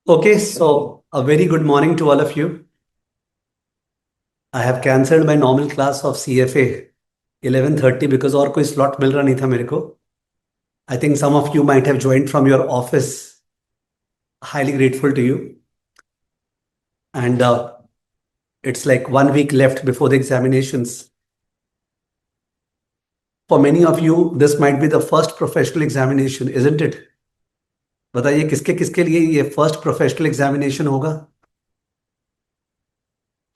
Okay, so a very good morning to all of you. I have cancelled my normal class of CFA 11:30 because और कोई slot मिल रहा नहीं था मेरे को. I think some of you might have joined from your office. Highly grateful to you. And it's like 1 week left before the examinations. For many of you, this might be the first professional examination, isn't it? बताइए किसके किसके लिए ये first professional examination होगा?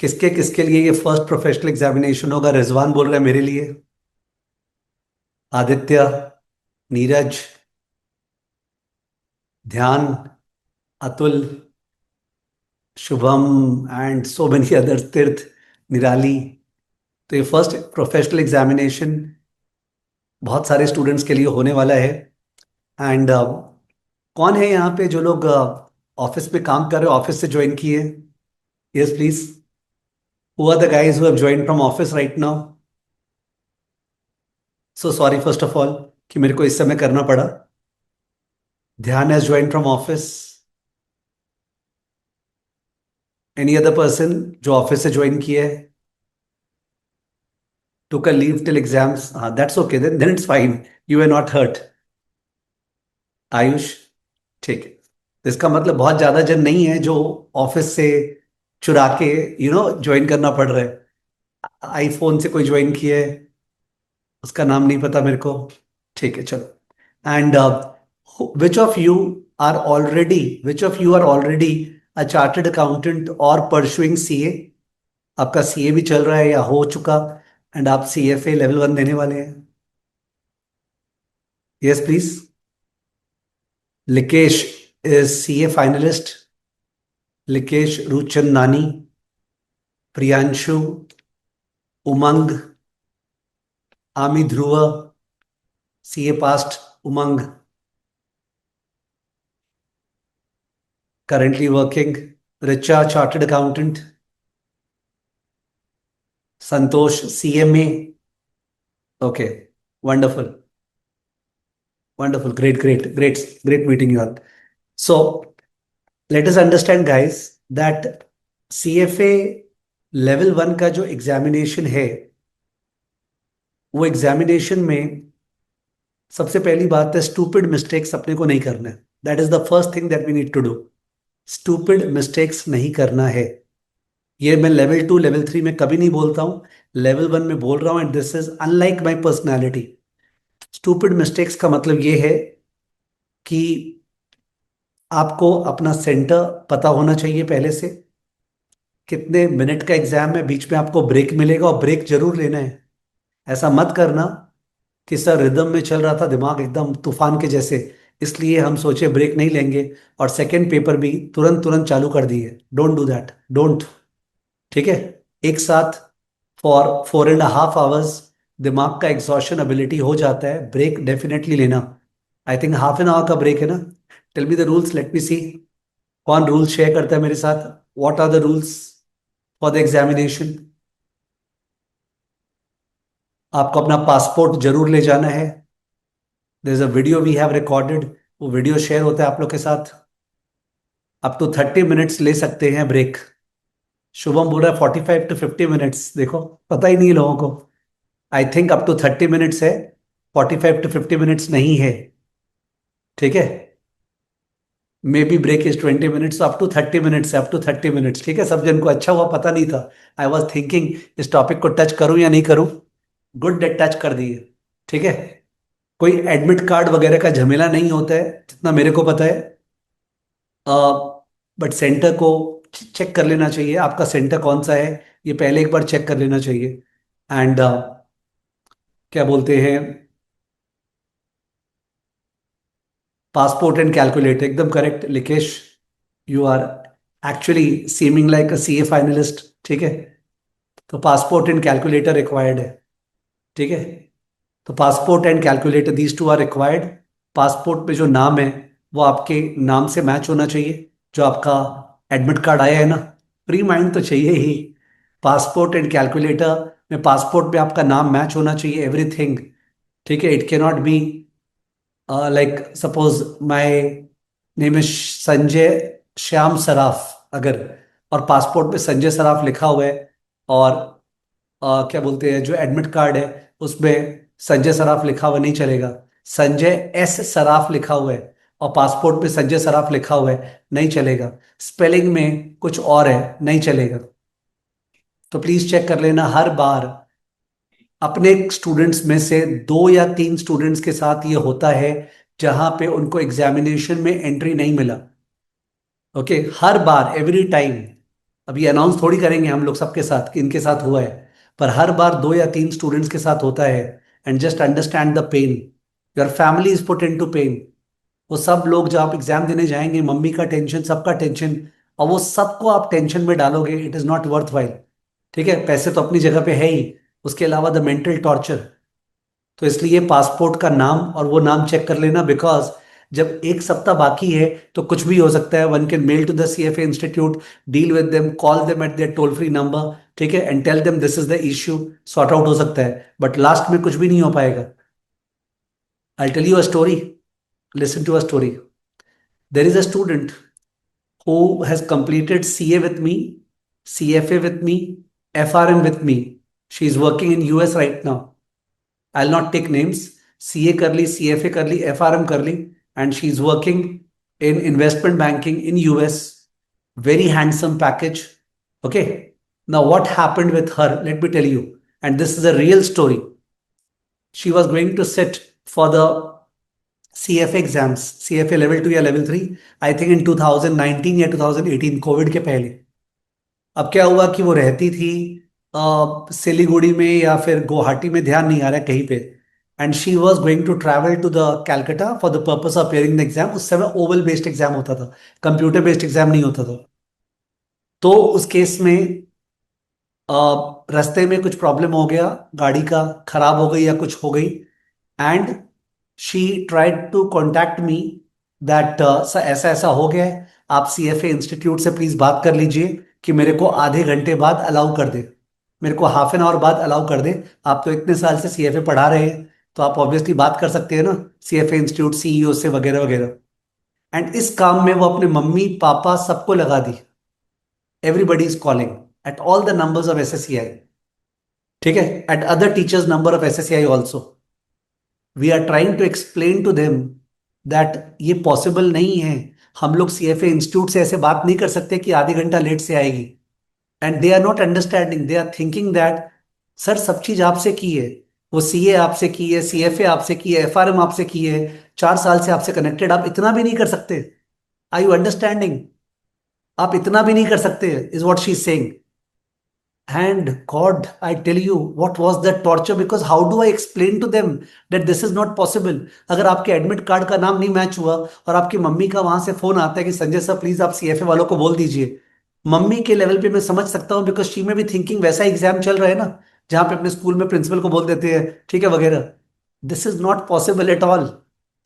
किसके किसके लिए ये फर्स्ट प्रोफेशनल एग्जामिनेशन होगा? रिजवान बोल रहा है मेरे लिए, आदित्य, नीरज, ध्यान, Atul, Shubham and so many others, तीर्थ, निराली. तो ये फर्स्ट प्रोफेशनल एग्जामिनेशन बहुत सारे स्टूडेंट्स के लिए होने वाला है. एंड कौन है यहाँ पे जो लोग ऑफिस में काम कर रहे हो, ऑफिस से ज्वाइन किए? Yes please. Who are the guys who have join from office right now? So sorry first of all कि मेरे को इस समय करना पड़ा. Dhyan has join from office. Any other person जो ऑफिस से ज्वाइन किया है? took a leave till exams. That's okay. Then it's fine. You were not hurt. Ayush, ठीक है. तो इसका मतलब बहुत ज्यादा जन नहीं है जो ऑफिस से चुरा के ज्वाइन करना पड़ रहा है. आईफोन से कोई ज्वाइन किया है, उसका नाम नहीं पता मेरे को. ठीक है, चलो. And which of you are already a chartered accountant और परसुइंग सीए? आपका सीए भी चल रहा है या हो चुका एंड आप सीएफए लेवल 1 देने वाले हैं? Yes please. Likesh is CA finalist. Likesh Ruchandani, Priyanshu, Umang, Aami Dhruv, CA past Umang, currently working. Richa, chartered accountant. Santosh, CMA. Okay, wonderful. Wonderful. Great meeting you all. So let us understand, guys, that CFA level 1 का जो examination है, वो examination में सबसे पहली बात है stupid mistakes अपने को नहीं करना है. That is the first thing that we need to do. Stupid mistakes नहीं करना है. ये मैं लेवल 2 लेवल 3 में कभी नहीं बोलता हूं, लेवल 1 में बोल रहा हूं. And this is unlike my personality. Stupid mistakes का मतलब ये है कि आपको अपना सेंटर पता होना चाहिए पहले से. कितने मिनट का एग्जाम है, बीच में आपको ब्रेक मिलेगा और ब्रेक जरूर लेना है. ऐसा मत करना कि सर रिदम में चल रहा था, दिमाग एकदम तूफान के जैसे, इसलिए हम सोचे ब्रेक नहीं लेंगे और सेकंड पेपर भी तुरंत तुरंत चालू कर दिए. Don't do that, don't. ठीक है. एक साथ फॉर 4.5 hours दिमाग का एग्जॉशन एबिलिटी हो जाता है. ब्रेक डेफिनेटली लेना. I think half an hour का ब्रेक है ना? Tell me the rules, let me see. कौन रूल्स शेयर करता है मेरे साथ? What are the rules for the examination? आपको अपना पासपोर्ट जरूर ले जाना है. There is a video we have recorded, वो वीडियो शेयर होता है आप लोग के साथ. अप टू 30 मिनट्स ले सकते हैं ब्रेक. शुभम बोल रहा है 45 to 50 मिनट्स. देखो, पता ही नहीं है लोगों को. I think up to 30 minutes है, 45 to 50 मिनट्स नहीं है. ठीक है. Maybe break is 20 minutes, up to 30 minutes है, अप टू 30 मिनट्स. ठीक है, सब जन को अच्छा हुआ, पता नहीं था. आई वॉज थिंकिंग इस टॉपिक को टच करूं या नहीं करूं. गुड डेट टच कर दिए. ठीक है. कोई एडमिट कार्ड वगैरह का झमेला नहीं होता है जितना मेरे को पता है. बट सेंटर को चेक कर लेना चाहिए. आपका सेंटर कौन सा है ये पहले एक बार चेक कर लेना चाहिए. एंड क्या बोलते हैं, पासपोर्ट एंड कैलकुलेटर. एकदम correct Likesh. You are actually seeming like a CA finalist. ठीक है. तो पासपोर्ट एंड कैलकुलेटर रिक्वायर्ड है. ठीक है. तो passport and calculator, these two are required. Passport पे जो नाम है वो आपके नाम से मैच होना चाहिए. जो आपका एडमिट कार्ड आया है ना, प्री माइंड तो चाहिए ही. पासपोर्ट एंड कैलकुलेटर में पासपोर्ट में आपका नाम मैच होना चाहिए, एवरीथिंग. ठीक है. इट के not be like suppose my name is Sanjay Shyam Saraf अगर, और पासपोर्ट पे संजय सराफ लिखा हुआ है, और क्या बोलते हैं जो एडमिट कार्ड है उसमें संजय सराफ लिखा हुआ, नहीं चलेगा। संजय एस सराफ लिखा हुआ है और पासपोर्ट पे संजय सराफ लिखा हुआ है, नहीं चलेगा। स्पेलिंग में कुछ और है, नहीं चलेगा। तो प्लीज चेक कर लेना हर बार। अपने स्टूडेंट्स में से 2 या 3 स्टूडेंट्स के साथ ये होता है जहां पे उनको एग्जामिनेशन में एंट्री नहीं मिला। ओके, हर बार, एवरी टाइम। अब ये अनाउंस थोड़ी करेंगे हम लोग सबके साथ कि इनके साथ हुआ है, पर हर बार 2 या 3 स्टूडेंट्स के साथ होता है। And just understand the pain, your family is put into pain. वो सब लोग जब आप एग्जाम देने जाएंगे, मम्मी का टेंशन, सबका टेंशन, और वो सबको आप टेंशन में डालोगे, it is not worth while. ठीक है, पैसे तो अपनी जगह पे है ही, उसके अलावा द मेंटल टॉर्चर। तो इसलिए पासपोर्ट का नाम और वो नाम चेक कर लेना, बिकॉज जब 1 सप्ताह बाकी है तो कुछ भी हो सकता है। One can mail to the CFA institute, deal with them, call them at their toll free number, ठीक है, and tell them this is the issue, sort out हो सकता है, बट लास्ट में कुछ भी नहीं हो पाएगा। I tell you a story, listen to a story. There is a student who has completed CA with me, CFA with me, FRM with me. She is working in US right now. I'll not take names. CA कर ली, CFA कर ली, FRM कर ली, and she is working in investment banking in US. Very handsome package. Okay. Now what happened with her? Let me tell you. And this is a real story. She was going to sit for the CFA exams, CFA level 2 या level 3, I think in 2019 या 2018, Covid के पहले। अब क्या हुआ कि वो रहती थी सिलीगुड़ी में या फिर गुवाहाटी में, ध्यान नहीं आ रहा है कहीं पे। And she was going to travel to the Calcutta for the purpose of appearing the exam. उस समय ओवल बेस्ड एग्जाम होता था, कंप्यूटर बेस्ड एग्जाम नहीं होता था। तो उस केस में रास्ते में कुछ प्रॉब्लम हो गया, गाड़ी का खराब हो गई या कुछ हो गई, and she tried to contact me that ऐसा ऐसा हो गया है, आप सीएफए इंस्टीट्यूट से प्लीज बात कर लीजिए कि मेरे को आधे घंटे बाद अलाउ कर दे, मेरे को हाफ एन आवर बाद अलाउ कर दे। आप तो इतने साल से सीएफए पढ़ा रहे हैं, तो आप ऑब्वियसली बात कर सकते हैं ना सीएफए इंस्टीट्यूट सीईओ से, वगैरह वगैरह। एंड इस काम में वो अपने मम्मी पापा सबको लगा दी। Everybody is calling at all the numbers of SSCI, ठीक है, at other teachers number of SSCI also. We are trying to explain to them that ये पॉसिबल नहीं है। हम लोग सीएफए इंस्टीट्यूट से ऐसे बात नहीं कर सकते कि आधे घंटा लेट से आएगी। And they are not understanding, they are thinking that sir सब चीज आपसे की है, वो सीए आपसे की है, सीएफए आपसे की है, एफआरएम आपसे की है, 4 साल से आपसे कनेक्टेड, आप इतना भी नहीं कर सकते? Are you understanding? आप इतना भी नहीं कर सकते, is what she saying. And God, I tell you, what was that torture? Because how do I explain to them that this is not possible? अगर आपके एडमिट कार्ड का नाम नहीं मैच हुआ और आपकी मम्मी का वहां से फोन आता है कि संजय सर प्लीज आप सीएफए वालों को बोल दीजिए, मम्मी के लेवल पे मैं समझ सकता हूँ, बिकॉज शी में भी थिंकिंग वैसा एग्जाम चल रहा है ना, जहां पे अपने स्कूल में प्रिंसिपल को बोल देते हैं, ठीक है, वगैरह। This is not possible at all.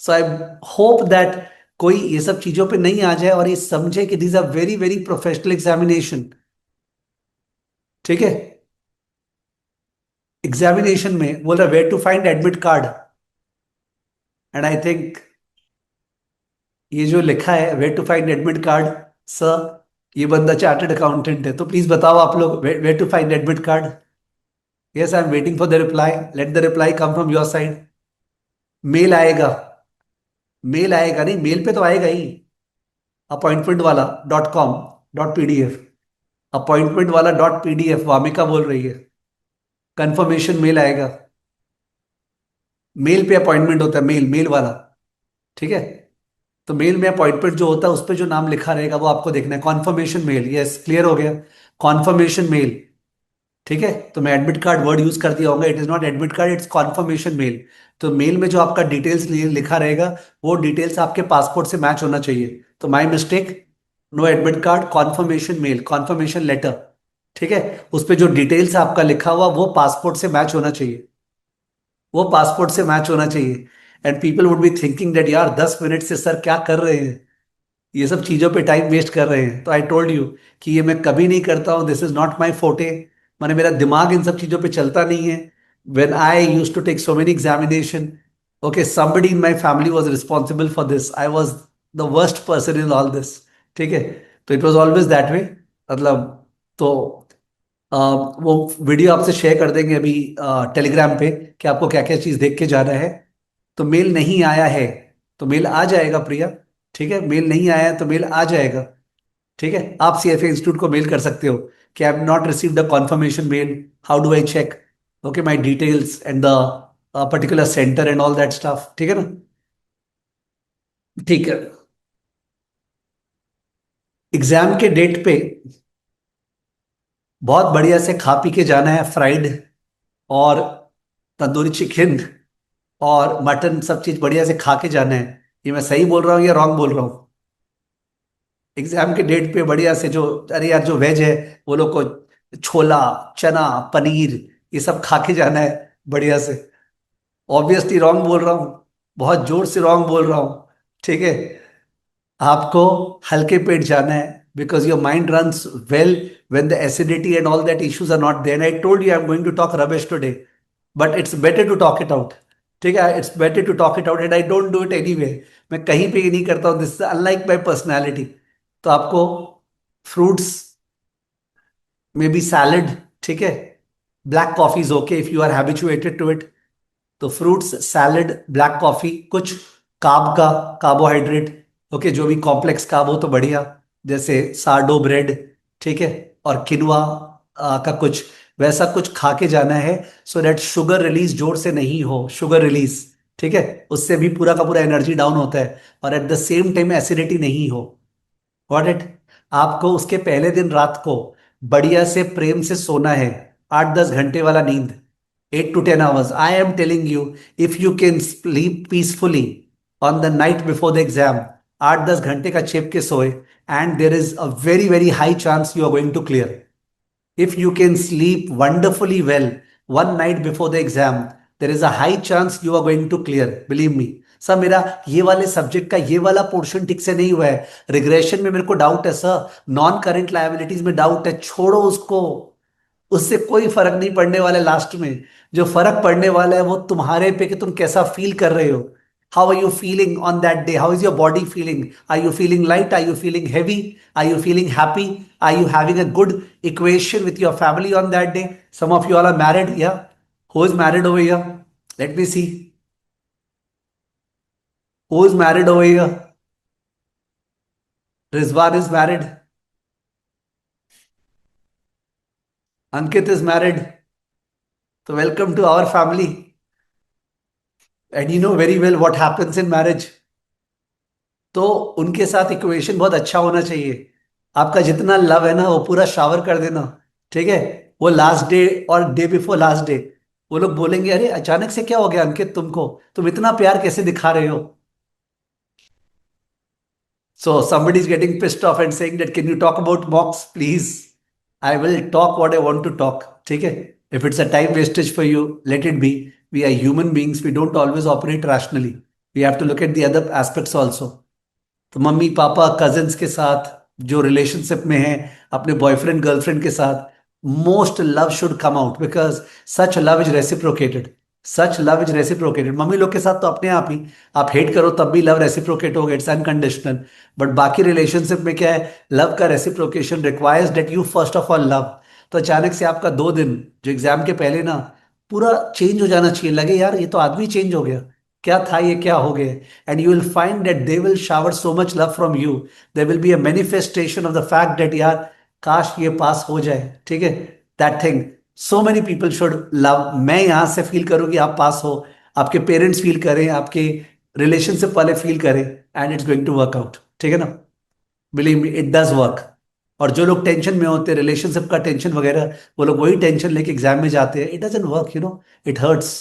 So I hope that कोई ये सब चीजों पे नहीं आ जाए और ये समझे कि these are very very professional examination, ठीक है। एग्जामिनेशन में बोल रहा where to find admit card, and I think ये जो लिखा है where to find admit card, sir ये बंदा चार्टर्ड अकाउंटेंट है, तो प्लीज बताओ आप लोग where to find admit card. Yes, I am waiting for the reply, let the reply come from your side. Mail आएगा, मेल आएगा, नहीं मेल पे तो आएगा ही, अपॉइंटमेंट वाला .com.pdf, अपॉइंटमेंट वाला .pdf, वामिका बोल रही है, कंफर्मेशन मेल आएगा। मेल पे अपॉइंटमेंट होता है, मेल मेल वाला, ठीक है। तो मेल में अपॉइंटमेंट जो होता है उस पर जो नाम लिखा रहेगा वो आपको देखना है, कॉन्फर्मेशन मेल। यस, क्लियर हो गया, कॉन्फर्मेशन मेल, ठीक है। तो मैं एडमिट कार्ड वर्ड यूज कर दिया होगा, it is not admit card, it's confirmation mail. तो मेल में जो आपका डिटेल्स लिखा रहेगा वो डिटेल्स आपके पासपोर्ट से मैच होना चाहिए। तो my mistake, no admit card, confirmation mail, confirmation letter, ठीक है। उस पर जो डिटेल्स आपका लिखा हुआ वो पासपोर्ट से मैच होना चाहिए, वो पासपोर्ट से मैच होना चाहिए। And people would be thinking that यार 10 मिनट से सर क्या कर रहे हैं, ये सब चीजों पे टाइम वेस्ट कर रहे हैं। तो आई टोल्ड यू कि ये मैं कभी नहीं करता हूँ, दिस इज नॉट माई फोटे। माने मेरा दिमाग इन सब चीजों पे चलता नहीं है। When I use to take so many examination, okay, somebody in my family was responsible for this, I was the worst person in all this, ठीक है। तो it was always that way. मतलब, तो वो वीडियो आपसे share कर देंगे अभी टेलीग्राम पे कि आपको क्या क्या चीज़ देख के जाना है। तो मेल नहीं आया है तो मेल आ जाएगा प्रिया। ठीक है, मेल नहीं आया है तो मेल आ जाएगा। ठीक है, आप सीएफए इंस्टीट्यूट को मेल कर सकते हो कि I have not received the confirmation mail, how do I check, okay my details and the particular centre and all that stuff. ठीक है ना? ठीक है। एग्जाम के डेट पे बहुत बढ़िया से खा पी के जाना है, फ्राइड और तंदूरी चिकन और मटन, सब चीज बढ़िया से खा के जाना है। ये मैं सही बोल रहा हूँ या रॉन्ग बोल रहा हूँ? एग्जाम के डेट पे बढ़िया से जो, अरे यार जो वेज है वो लोग को छोला, चना, पनीर, ये सब खा के जाना है बढ़िया से। ऑब्वियसली रॉन्ग बोल रहा हूँ, बहुत जोर से रॉन्ग बोल रहा हूँ। ठीक है, आपको हल्के पेट जाना है because your mind runs well when the acidity and all that issues are not there. And I told you I'm going to talk rubbish today, but it's better to talk it out. ठीक है, it's better to talk it out and I don't do it anyway. मैं कहीं पे ही नहीं करता हूँ, this is unlike my personality. तो आपको फ्रूट्स में भी सैलड, ठीक है, black coffee is okay if you are habituated to it. तो फ्रूट्स, सैलड, ब्लैक कॉफी, कुछ कार्ब का, कार्बोहाइड्रेट, ओके, जो भी कॉम्प्लेक्स कार्ब हो तो बढ़िया, जैसे सार्डो ब्रेड, ठीक है, और किनवा का कुछ वैसा कुछ खा के जाना है सो दैट शुगर रिलीज जोर से नहीं हो, शुगर रिलीज। ठीक है, उससे भी पूरा का पूरा एनर्जी डाउन होता है और at the same time acidity नहीं हो। Got it? आपको उसके पहले दिन रात को बढ़िया से प्रेम से सोना है, 8-10 घंटे वाला नींद, 8 to 10 hours। I am telling you, if you can sleep peacefully on the night before the exam, 8-10 घंटे का चेप के सोए, and there is a very very high chance you are going to clear. If you can sleep wonderfully well one night before the exam, there is a high chance you are going to clear. Believe me. Sir, मेरा ये वाले subject का ये वाला portion ठीक से नहीं हुआ है, रिग्रेशन में मेरे को डाउट है सर, नॉन करंट लायबिलिटीज में डाउट है, छोड़ो उसको, उससे कोई फर्क नहीं पड़ने वाला है लास्ट में। जो फर्क पड़ने वाला है वो तुम्हारे पे कि तुम कैसा फील कर रहे हो। How are you feeling on that day? How is your body feeling? Are you feeling light? Are you feeling heavy? Are you feeling happy? Are you having a good equation with your family on that day? Some of you all are married, yeah? Who is married over here? Let me see. Who is married over here? Rizwan is married. Ankit is married. So welcome to our family. And you know very well what happens in marriage. तो उनके साथ equation बहुत अच्छा होना चाहिए। आपका जितना love है ना वो पूरा शावर कर देना। ठीक है, वो लास्ट डे और डे बिफोर लास्ट डे वो लोग बोलेंगे, अरे अचानक से क्या हो गया अंकित तुमको, तुम इतना प्यार कैसे दिखा रहे हो? So somebody is getting pissed off and saying that can you talk about mocks, please? I will talk what I want to talk. ठीक है? If it's a time wastage for you, let it be. We are human beings. We don't always operate rationally. We have to look at the other aspects also. तो mummy papa cousins के साथ जो relationship में है, अपने boyfriend girlfriend के साथ, most love should come out because such love is reciprocated. Such love is reciprocated. Mummy लोग के साथ तो अपने आप ही, आप हेट करो तब भी लव रेसिप्रोकेट होगा, इट्स अनकंडीशनल। बट बाकी रिलेशनशिप में क्या है, लव का reciprocation requires that you first of all love. तो अचानक से आपका 2 दिन जो एग्जाम के पहले ना पूरा चेंज हो जाना चाहिए, लगे यार ये तो आदमी चेंज हो गया, क्या था ये, क्या हो गया। And you will find that they will shower so much love from you, there will be a manifestation of the fact that यार काश ये पास हो जाए। ठीक है, that thing so many people should love. मैं यहां से फील करूं कि आप पास हो, आपके पेरेंट्स फील करें, आपके रिलेशनशिप वाले फील करें, and it's going to work out. ठीक है ना? Believe me, it does work. और जो लोग टेंशन में होते हैं, रिलेशनशिप का टेंशन वगैरह, वो लोग वही टेंशन लेके एग्जाम में जाते हैं, it doesn't work, you know, it hurts.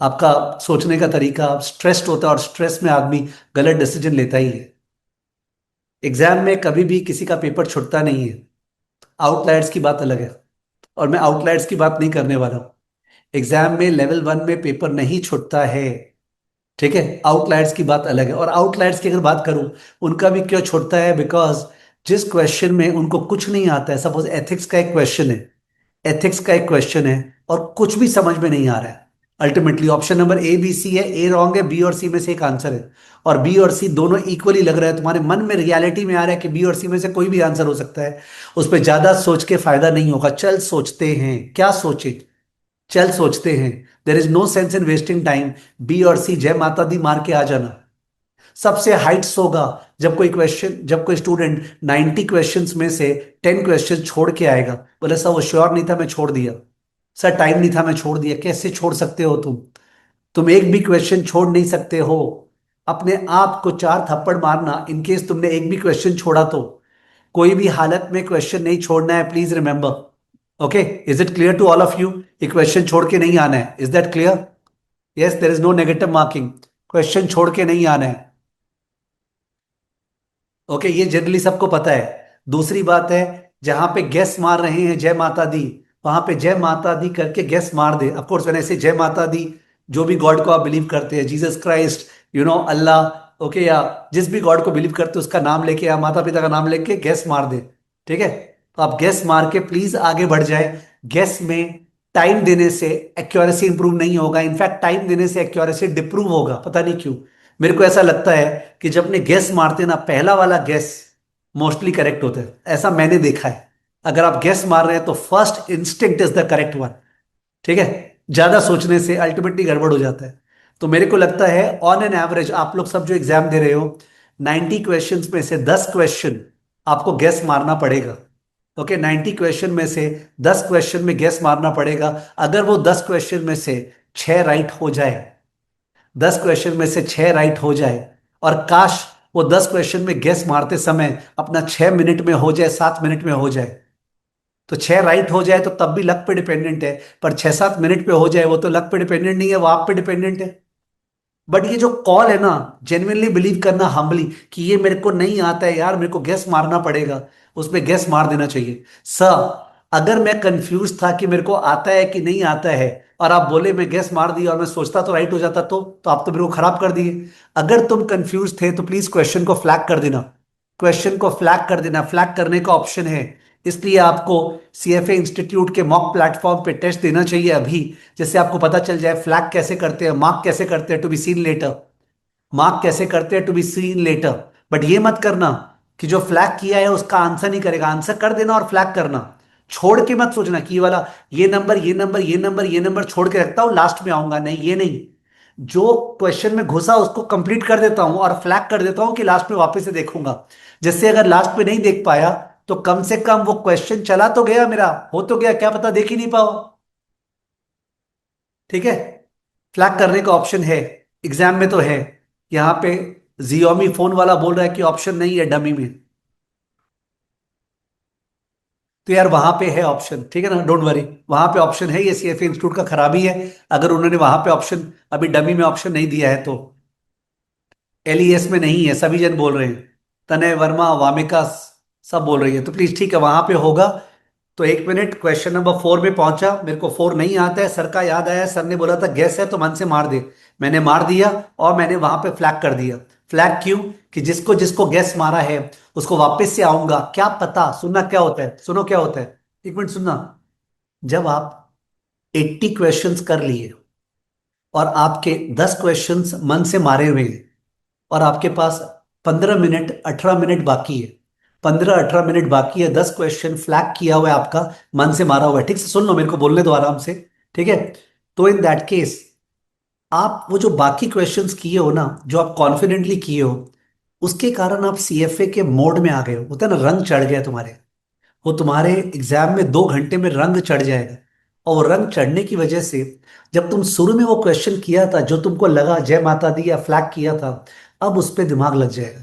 आपका सोचने का तरीका स्ट्रेस्ड होता है और स्ट्रेस में आदमी गलत डिसीजन लेता ही है। एग्जाम में कभी भी किसी का पेपर छुटता नहीं है, आउटलायर्स की बात अलग है, और मैं आउटलायर्स की बात नहीं करने वाला हूँ। एग्जाम में लेवल 1 में पेपर नहीं छुटता है। ठीक है, आउटलायर्स की बात अलग है। और आउटलायर्स की अगर बात करूं, उनका भी क्यों छुटता है, बिकॉज जिस क्वेश्चन में उनको कुछ नहीं आता है, सपोज एथिक्स का एक क्वेश्चन है, एथिक्स का एक क्वेश्चन है और कुछ भी समझ में नहीं आ रहा है, ultimately option number A B C है, ए रॉन्ग है, बी और सी में से एक आंसर है, और बी और सी दोनों इक्वली लग रहा है, तुम्हारे मन में रियलिटी में आ रहा है कि बी और सी में से कोई भी आंसर हो सकता है। उस पर ज्यादा सोच के फायदा नहीं होगा। चल सोचते हैं, क्या सोचे, चल सोचते हैं। There is no sense in wasting time. B और सी जय माता दी मार के आ जाना। सबसे हाइट्स होगा जब कोई स्टूडेंट 90 क्वेश्चंस में से 10 क्वेश्चन छोड़ के आएगा, बोले सर वो श्योर नहीं था मैं छोड़ दिया, सर टाइम नहीं था मैं छोड़ दिया। कैसे छोड़ सकते हो तुम एक भी क्वेश्चन छोड़ नहीं सकते हो। अपने आप को 4 थप्पड़ मारना इन केस तुमने एक भी क्वेश्चन छोड़ा तो। कोई भी हालत में क्वेश्चन नहीं छोड़ना है, please remember. Okay, is it clear to all of you? ये क्वेश्चन छोड़ के नहीं आना है, is that clear? Yes, there is no negative marking. Question छोड़ के नहीं आना है। ओके, ये जनरली सबको पता है। दूसरी बात है, जहां पे गेस मार रहे हैं जय माता दी, वहां पे जय माता दी करके गेस मार दे। ऑफ कोर्स व्हेन आई से जय माता दी, जो भी गॉड को आप बिलीव करते हैं, जीसस क्राइस्ट, अल्लाह, ओके, या जिस भी गॉड को बिलीव करते हैं उसका नाम लेके या माता पिता का नाम लेके गेस मार दे। ठीक है, तो आप गेस मार के प्लीज आगे बढ़ जाए। गेस में टाइम देने से एक्यूरेसी इंप्रूव नहीं होगा, इनफैक्ट टाइम देने से एक्यूरेसी डिप्रूव होगा। पता नहीं क्यों, मेरे को ऐसा लगता है कि जब अपने गेस मारते हैं ना, पहला वाला गेस मोस्टली करेक्ट होता है, ऐसा मैंने देखा है। अगर आप गेस मार रहे हैं तो first instinct is the correct one. ठीक है, ज्यादा सोचने से अल्टीमेटली गड़बड़ हो जाता है। तो मेरे को लगता है ऑन एन एवरेज आप लोग सब जो एग्जाम दे रहे हो, 90 क्वेश्चंस में से 10 क्वेश्चन आपको गेस मारना पड़ेगा। ओके, 90 क्वेश्चन में से 10 क्वेश्चन में गेस मारना पड़ेगा। अगर वो 10 क्वेश्चन में से 6 राइट हो जाए, 10 क्वेश्चन में से 6 राइट हो जाए, और काश वो 10 क्वेश्चन में गेस मारते समय अपना 6 मिनट में हो जाए, 7 मिनट में हो जाए, तो 6 राइट हो जाए तो तब भी लक पे डिपेंडेंट है। पर 6-7 मिनट पे हो जाए वो तो लक पे डिपेंडेंट नहीं है, वो आप पे डिपेंडेंट है। बट ये जो कॉल है ना, जेन्युइनली बिलीव करना हम्बली कि ये मेरे को नहीं आता है यार, मेरे को गेस मारना पड़ेगा, उसमें गेस मार देना चाहिए। सर, अगर मैं कंफ्यूज था कि मेरे को आता है कि नहीं आता है, और आप बोले मैं गेस मार दिया और मैं सोचता तो राइट हो जाता, तो आप तो मेरे को खराब कर दिए। अगर तुम कंफ्यूज थे तो प्लीज क्वेश्चन को फ्लैग कर देना। क्वेश्चन को फ्लैग कर देना, फ्लैग करने का ऑप्शन है। इसलिए आपको सीएफए इंस्टीट्यूट के मॉक प्लेटफॉर्म पे टेस्ट देना चाहिए अभी, जिससे आपको पता चल जाए फ्लैग कैसे करते हैं, मार्क कैसे करते हैं, to be seen later. Mark कैसे करते हैं, to be seen later. But ये मत करना कि जो फ्लैग किया है उसका आंसर नहीं करेगा, आंसर कर देना और फ्लैग करना। छोड़ के मत सोचना कि ये वाला, ये नंबर, ये नंबर, ये नंबर, ये नंबर छोड़ के रखता हूं लास्ट में आऊंगा, नहीं, ये नहीं। जो क्वेश्चन में घुसा उसको कंप्लीट कर देता हूं और फ्लैग कर देता हूं कि लास्ट में वापस से देखूंगा। जिससे अगर लास्ट में नहीं देख पाया तो कम से कम वो क्वेश्चन चला तो गया, मेरा हो तो गया, क्या पता देख ही नहीं पाओ। ठीक है, फ्लैग करने का ऑप्शन है, एग्जाम में तो है। यहां पे जियोमी फोन वाला बोल रहा है कि ऑप्शन नहीं है डमी में। तो यार वहां पे है ऑप्शन, ठीक है ना, डोंट वरी। वहां पे ऑप्शन है, ये सीएफए इंस्टीट्यूट का खराबी है अगर उन्होंने वहां पे ऑप्शन, अभी डमी में ऑप्शन नहीं दिया है तो। एलईएस में नहीं है, सभी जन बोल रहे हैं, तनय वर्मा, वामिका, सब बोल रही है, तो प्लीज ठीक है वहां पे होगा। तो 1 मिनट, क्वेश्चन नंबर 4 में पहुंचा, मेरे को 4 नहीं आता है, सर का याद आया, सर ने बोला था गैस है तो मन से मार दे। मैंने मार दिया और मैंने वहां पे फ्लैग कर दिया। फ्लैग क्यों? कि जिसको जिसको गैस मारा है उसको वापस से आऊंगा, क्या पता। सुनना क्या होता है, सुनो क्या होता है, 1 मिनट सुनना। जब आप 80 क्वेश्चंस कर लिए और आपके 10 क्वेश्चंस मन से मारे हुए हैं, और आपके पास 15 मिनट 18 मिनट बाकी है, 15-18 मिनट बाकी है, 10 क्वेश्चन फ्लैग किया हुआ है आपका, मन से मारा हुआ है, ठीक से सुन लो, मेरे को बोलने दो आराम से। ठीक है, तो इन दैट केस आप वो जो बाकी क्वेश्चंस किए हो ना, जो आप कॉन्फिडेंटली किए हो, उसके कारण आप सीएफए के मोड में आ गए हो, होता है ना, रंग चढ़ गया तुम्हारे। वो तुम्हारे एग्जाम में 2 घंटे में रंग चढ़ जाएगा। और वो रंग चढ़ने की वजह से जब तुम शुरू में वो क्वेश्चन किया था जो तुमको लगा जय माता दी या फ्लैग किया था, अब उस पर दिमाग लग जाएगा।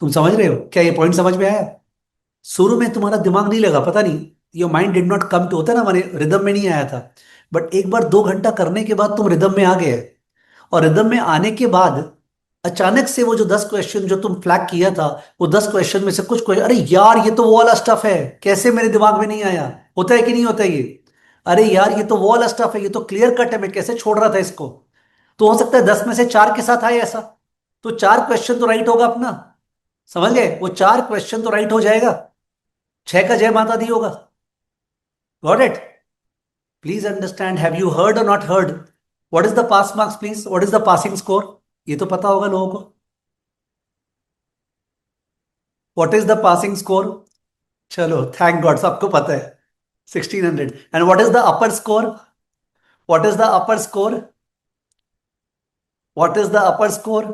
तुम समझ रहे हो क्या? ये पॉइंट समझ में आया? शुरू में तुम्हारा दिमाग नहीं लगा, पता नहीं, your mind did not come to, होता है ना, माने रिदम में नहीं आया था। बट एक बार 2 घंटा करने के बाद तुम रिदम में आ गए। और रिदम में आने के बाद अचानक से वो जो 10 क्वेश्चन जो तुम फ्लैग किया था, वो 10 क्वेश्चन में से कुछ क्वेश्चन, अरे यार ये तो वो वाला स्टफ है, कैसे मेरे दिमाग में नहीं आया। होता है कि नहीं होता ये? अरे यार ये तो वो वाला स्टफ है, ये तो क्लियर कट है, मैं कैसे छोड़ रहा था इसको। तो हो सकता है 10 में से 4 के साथ आए ऐसा, तो 4 क्वेश्चन तो राइट होगा अपना। समझ गए? वो 4 क्वेश्चन तो राइट हो जाएगा, 6 का जय माता दी होगा। Got it? Please understand, have you heard और not heard? What is the pass marks please, what is the passing score? ये तो पता होगा लोगों को। What is the passing score? चलो थैंक गॉड सबको पता है, 1600। And what is the upper score? What is the upper score? What is the upper score?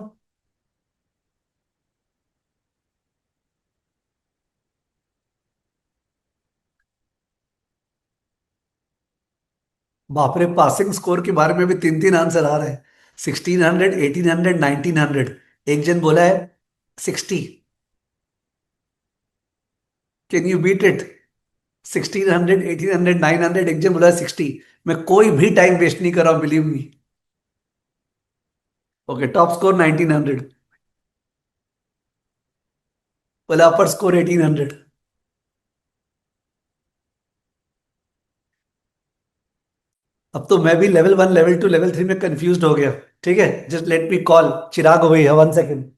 बाप रे, पासिंग स्कोर के बारे में भी तीन तीन आंसर आ रहे हैं। 1600, 1800, 1900। एक जन बोला है 60। Can you beat it? 1600, 1800, 900, एक जन बोला है 60। मैं कोई भी टाइम वेस्ट नहीं कर रहा हूं, believe me. Okay, top score 1900, बोला अपर स्कोर 1800। अब तो मैं भी लेवल 1, लेवल 2, लेवल 3 में कंफ्यूज हो गया। ठीक है, जस्ट लेट मी कॉल चिराग हो गई है, 1 सेकेंड।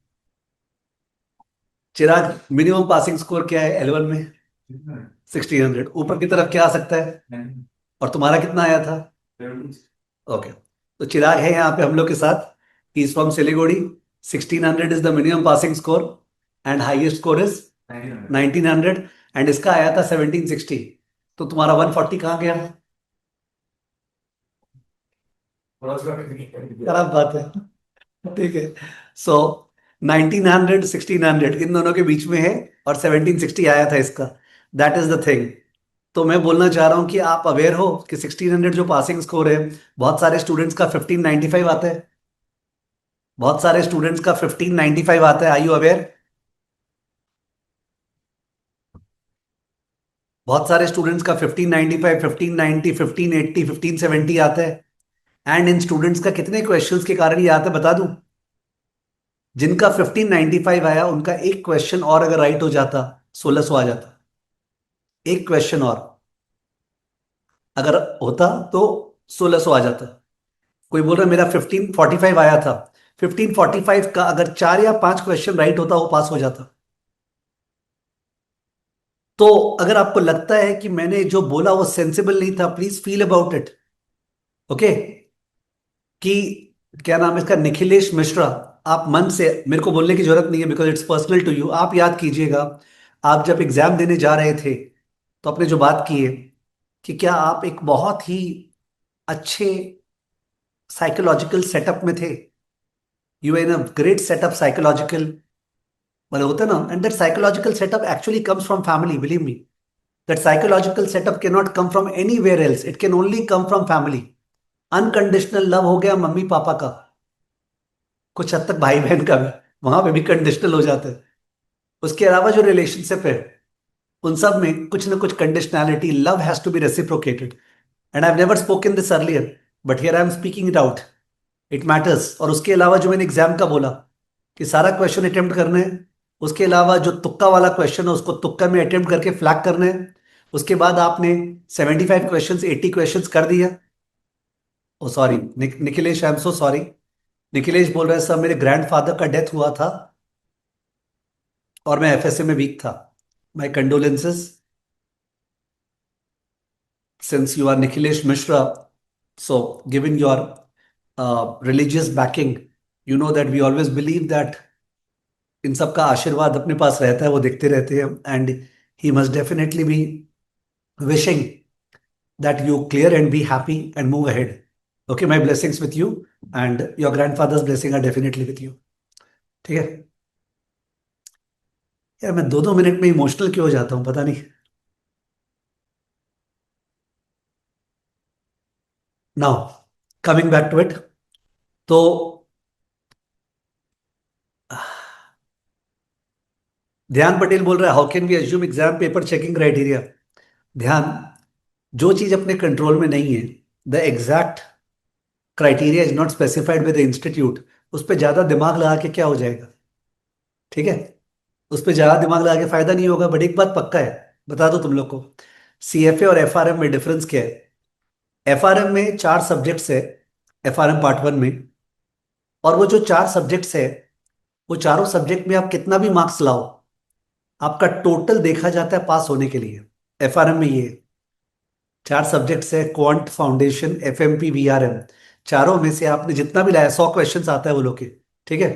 चिराग, मिनिमम पासिंग स्कोर क्या है L1 में? 1600। ऊपर की तरफ क्या आ सकता है? और तुम्हारा कितना आया था? ओके, तो चिराग है यहाँ पे हम लोग के साथ। He is from Siliguri. 1600 is the minimum passing score and highest score is 1900। And इसका आया था 1760। तो तुम्हारा 140 कहाँ गया? खराब बात है। ठीक है, सो 1900, 1600 इन दोनों के बीच में है, और 1760 आया था इसका। That is the thing. तो मैं बोलना चाह रहा हूं कि आप अवेयर हो कि 1600 जो पासिंग स्कोर है, बहुत सारे स्टूडेंट्स का 1595 आता है। बहुत सारे स्टूडेंट्स का 1595 आता है, आई यू अवेयर? बहुत सारे स्टूडेंट्स का 1595, 1590, 1580, 1570 आता है। एंड इन स्टूडेंट्स का कितने क्वेश्चंस के कारण ये आता है बता दूं? जिनका 1595 आया उनका एक क्वेश्चन और अगर राइट हो जाता, 1600 आ जाता। एक क्वेश्चन और अगर होता तो 1600 आ जाता। कोई बोल रहा है मेरा 1545 आया था, 1545 का अगर 4 या 5 क्वेश्चन राइट होता वो पास हो जाता। तो अगर आपको लगता है कि मैंने जो बोला वो सेंसिबल नहीं था, please feel about it. Okay, कि क्या नाम है इसका, निखिलेश मिश्रा। आप मन से, मेरे को बोलने की जरूरत नहीं है because it's personal to you, आप याद कीजिएगा। आप जब एग्जाम देने जा रहे थे तो आपने जो बात की है कि क्या आप एक बहुत ही अच्छे साइकोलॉजिकल सेटअप में थे। You in a great setup psychological, मतलब होता है ना, and that psychological setup actually comes from family, believe me. That psychological setup can not come from anywhere else, it can only come from family. Unconditional love हो गया mummy papa का, कुछ हद तक भाई बहन का भी, वहां पे भी कंडीशनल हो जाता है। उसके अलावा जो रिलेशनशिप है उन सब में कुछ ना कुछ conditionality, love has to be reciprocated. And I have never spoken this earlier, but here I am speaking it out. It matters. और उसके अलावा जो मैंने एग्जाम का बोला कि सारा क्वेश्चन अटेम्प्ट करना है, उसके अलावा जो तुक्का वाला क्वेश्चन है उसको तुक्का में अटेम्प्ट करके फ्लैग करना है। उसके बाद आपने 75 क्वेश्चंस, 80 क्वेश्चंस कर दिया। Oh sorry, Nikhilesh, I am so sorry. Nikhilesh बोल रहे हैं सर मेरे ग्रैंडफादर का डेथ हुआ था और मैं एफएसए में वीक था। My condolences, since you are Nikhilesh Mishra. So, given your religious backing, you know that we always believe that इन सब का आशीर्वाद अपने पास रहता है, वो देखते रहते हैं। And he must definitely be wishing that you clear and be happy and move ahead. Okay, my blessings with you and your grandfather's blessing are definitely with you. ठीक है यार, मैं 2-2 मिनट में इमोशनल क्यों हो जाता हूँ पता नहीं। Now coming back to it, तो ध्यान पटेल बोल रहा है how can we assume exam paper checking criteria. Dhyan, जो चीज अपने कंट्रोल में नहीं है, the exact criteria is not specified by the institute, उस पर ज्यादा दिमाग लगा के क्या हो जाएगा? ठीक है, उस पर ज्यादा दिमाग लगा के फायदा नहीं होगा। बट एक बात पक्का है, बता दो तुम लोग को, सीएफए और एफआरएम में डिफरेंस क्या है। एफआरएम में 4 सब्जेक्ट्स है, एफआरएम पार्ट 1 में। और वो जो 4 सब्जेक्ट्स है, वो चारों सब्जेक्ट में आप कितना भी मार्क्स लाओ, आपका टोटल देखा जाता है पास होने के लिए। एफआरएम में ये 4 सब्जेक्ट्स है, क्वांट, फाउंडेशन, एफएमपी, वीआरएम। चारों में से आपने जितना भी लाया, 100 क्वेश्चन आता है वो लोग के, ठीक है,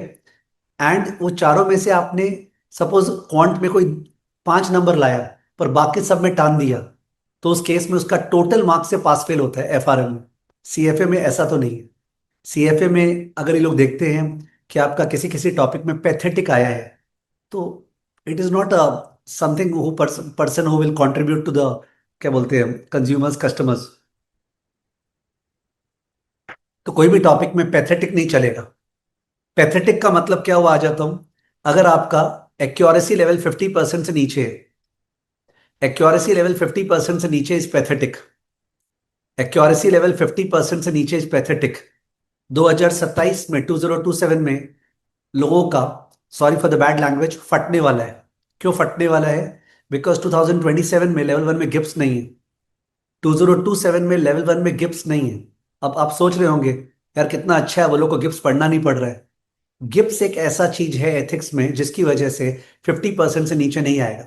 एंड वो चारों में से आपने सपोज क्वांट में कोई 5 नंबर लाया पर बाकी सब में टान दिया, तो उस केस में उसका टोटल मार्क्स से पास फेल होता है एफआरएम में। सीएफए में ऐसा तो नहीं है। सीएफए में अगर ये लोग देखते हैं कि आपका किसी किसी टॉपिक में पैथेटिक आया है, तो it is not a something who person who will contribute to the, क्या बोलते हैं, कंज्यूमर्स, कस्टमर्स। तो कोई भी टॉपिक में पैथेटिक नहीं चलेगा। पैथेटिक का मतलब क्या हुआ, आ जाता हूं। अगर आपका एक्यूरेसी लेवल 50% से नीचे है, एक्यूरेसी लेवल 50% से नीचे इज पैथेटिक, एक्यूरेसी लेवल 50% से नीचे इज पैथेटिक। 2027 में, 2027 में लोगों का, sorry for the bad language, फटने वाला है। क्यों फटने वाला है? बिकॉज 2027 में लेवल वन में गिप्स नहीं है। 2027 में लेवल वन में गिप्स नहीं है। अब आप सोच रहे होंगे, यार कितना अच्छा है, वो लोग को गिप्स पढ़ना नहीं पड़ रहा है। गिप्स एक ऐसा चीज है एथिक्स में जिसकी वजह से 50% से नीचे नहीं आएगा।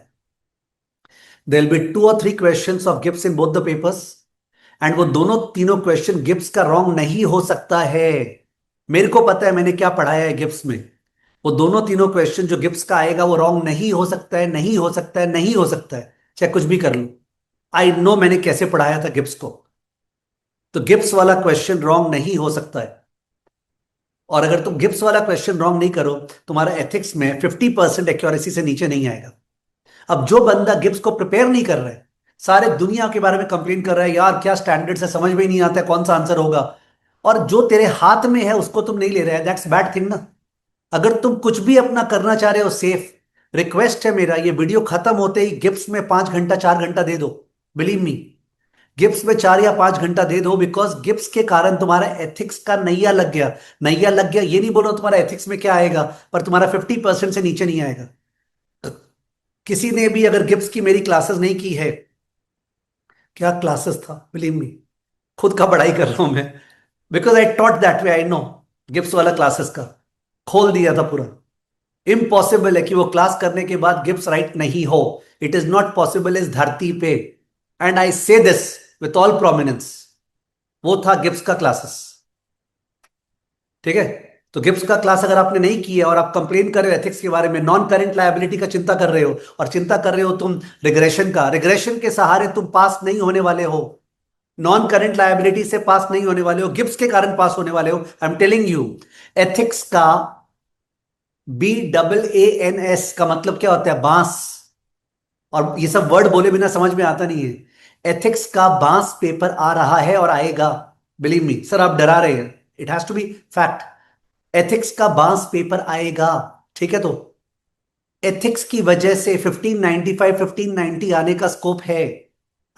देयर विल बी 2 और 3 क्वेश्चंस ऑफ गिप्स in both the papers, and वो दोनों तीनों क्वेश्चन गिब्स का रॉन्ग नहीं हो सकता है। मेरे को पता है मैंने क्या पढ़ाया है गिब्स में। वो दोनों तीनों क्वेश्चन जो गिब्स का आएगा वो रॉन्ग नहीं हो सकता है, नहीं हो सकता है, नहीं हो सकता है, चाहे कुछ भी कर लो। आई नो मैंने कैसे पढ़ाया था गिब्स को। तो गिब्स वाला क्वेश्चन रॉन्ग नहीं हो सकता है। और अगर तुम गिब्स वाला क्वेश्चन रॉन्ग नहीं करो, तुम्हारा एथिक्स में 50% एक्यूरेसी से नीचे नहीं आएगा। अब जो बंदा गिब्स को प्रिपेयर नहीं कर रहा है, सारे दुनिया के बारे में कंप्लेन कर रहा है, यार क्या स्टैंडर्ड से, समझ में ही नहीं आता है कौन सा आंसर होगा, और जो तेरे हाथ में है उसको तुम नहीं ले रहे, दैट्स बैड थिंग ना। अगर तुम कुछ भी अपना करना चाह रहे हो सेफ, रिक्वेस्ट है मेरा, ये वीडियो खत्म होते ही गिब्स में 5 घंटा 4 घंटा दे दो। बिलीव मी, गिब्स में 4 या 5 घंटा दे दो, बिकॉज गिब्स के कारण तुम्हारा एथिक्स का नैया लग गया। नैया लग गया ये नहीं बोलो तुम्हारा एथिक्स में क्या आएगा, पर तुम्हारा 50% से नीचे नहीं आएगा। किसी ने भी अगर गिब्स की मेरी क्लासेस नहीं की है, क्या क्लासेस था, बिलीव मी, खुद का पढ़ाई कर रहा हूं मैं, because I taught that way, I know. Gibbs वाला क्लासेस का खोल दिया था पूरा। इम्पॉसिबल है कि वो क्लास करने के बाद गिब्स राइट नहीं हो। इट इज नॉट पॉसिबल इस धरती पे, एंड आई से दिस विथ ऑल प्रोमिनेंस। वो था गिब्स का क्लासेस, ठीक है। तो गिब्स का क्लास अगर आपने नहीं किया और आप कंप्लेन कर रहे हो एथिक्स के बारे में, नॉन करेंट लायबिलिटी का चिंता कर रहे हो, और चिंता कर रहे हो तुम रिग्रेशन का, रिग्रेशन के सहारे तुम पास नहीं होने वाले हो। नॉन करंट लायबिलिटी से पास नहीं होने वाले हो, गिब्स के कारण पास होने वाले हो, आई एम टेलिंग यू। एथिक्स का BAANS का मतलब क्या होता है? बांस। और ये सब वर्ड बोले बिना समझ में आता नहीं है। एथिक्स का बांस पेपर आ रहा है और आएगा। बिलीव मी सर, आप डरा रहे हैं, it has to be fact. Ethics का बांस पेपर आएगा, ठीक है। तो एथिक्स की वजह से 1595 1590 आने का स्कोप है।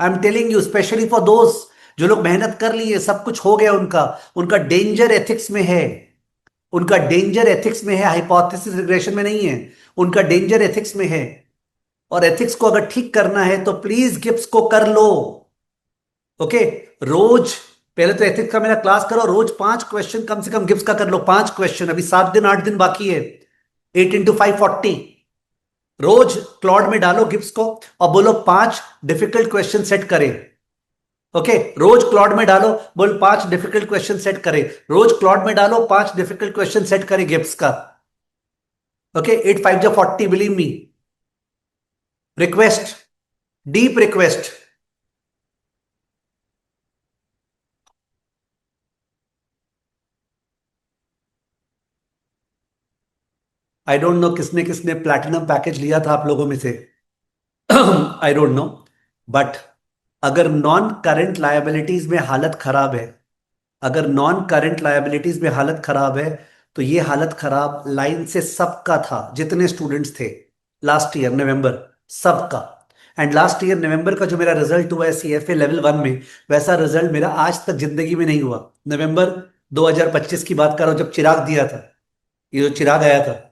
आई am telling you, specially for दोस्त जो लोग मेहनत कर लिए, सब कुछ हो गया उनका, उनका डेंजर एथिक्स में है। उनका डेंजर एथिक्स में है, हाइपोथेसिस रिग्रेशन में नहीं है। उनका डेंजर एथिक्स में है। और एथिक्स को अगर ठीक करना है तो प्लीज गिब्स को कर लो। ओके, रोज पहले तो एथिक्स का मेरा क्लास करो, रोज 5 क्वेश्चन कम से कम गिब्स का कर लो। 5 क्वेश्चन, अभी 7 दिन 8 दिन बाकी है। 8 into 5 40। रोज क्लॉड में डालो गिब्स को और बोलो 5 डिफिकल्ट क्वेश्चन सेट करें। ओके, रोज क्लॉड में डालो, बोल 5 डिफिकल्ट क्वेश्चन सेट करे। रोज क्लॉड में डालो, 5 डिफिकल्ट क्वेश्चन सेट करे गिब्स का। ओके, 8 5 जा 40, believe me. Request, deep request. I don't know किसने किसने प्लैटिनम पैकेज लिया था आप लोगों में से। आई डोंट नो, बट अगर नॉन करंट लायबिलिटीज में हालत खराब है, अगर नॉन करंट लायबिलिटीज में हालत खराब है, तो ये हालत खराब लाइन से सबका था जितने स्टूडेंट्स थे लास्ट ईयर नवंबर, सबका। एंड लास्ट ईयर नवंबर का जो मेरा रिजल्ट हुआ है CFA लेवल वन में, वैसा रिजल्ट मेरा आज तक जिंदगी में नहीं हुआ। नवंबर 2025 की बात कर रहा हूं, जब चिराग दिया था, ये जो चिराग आया था,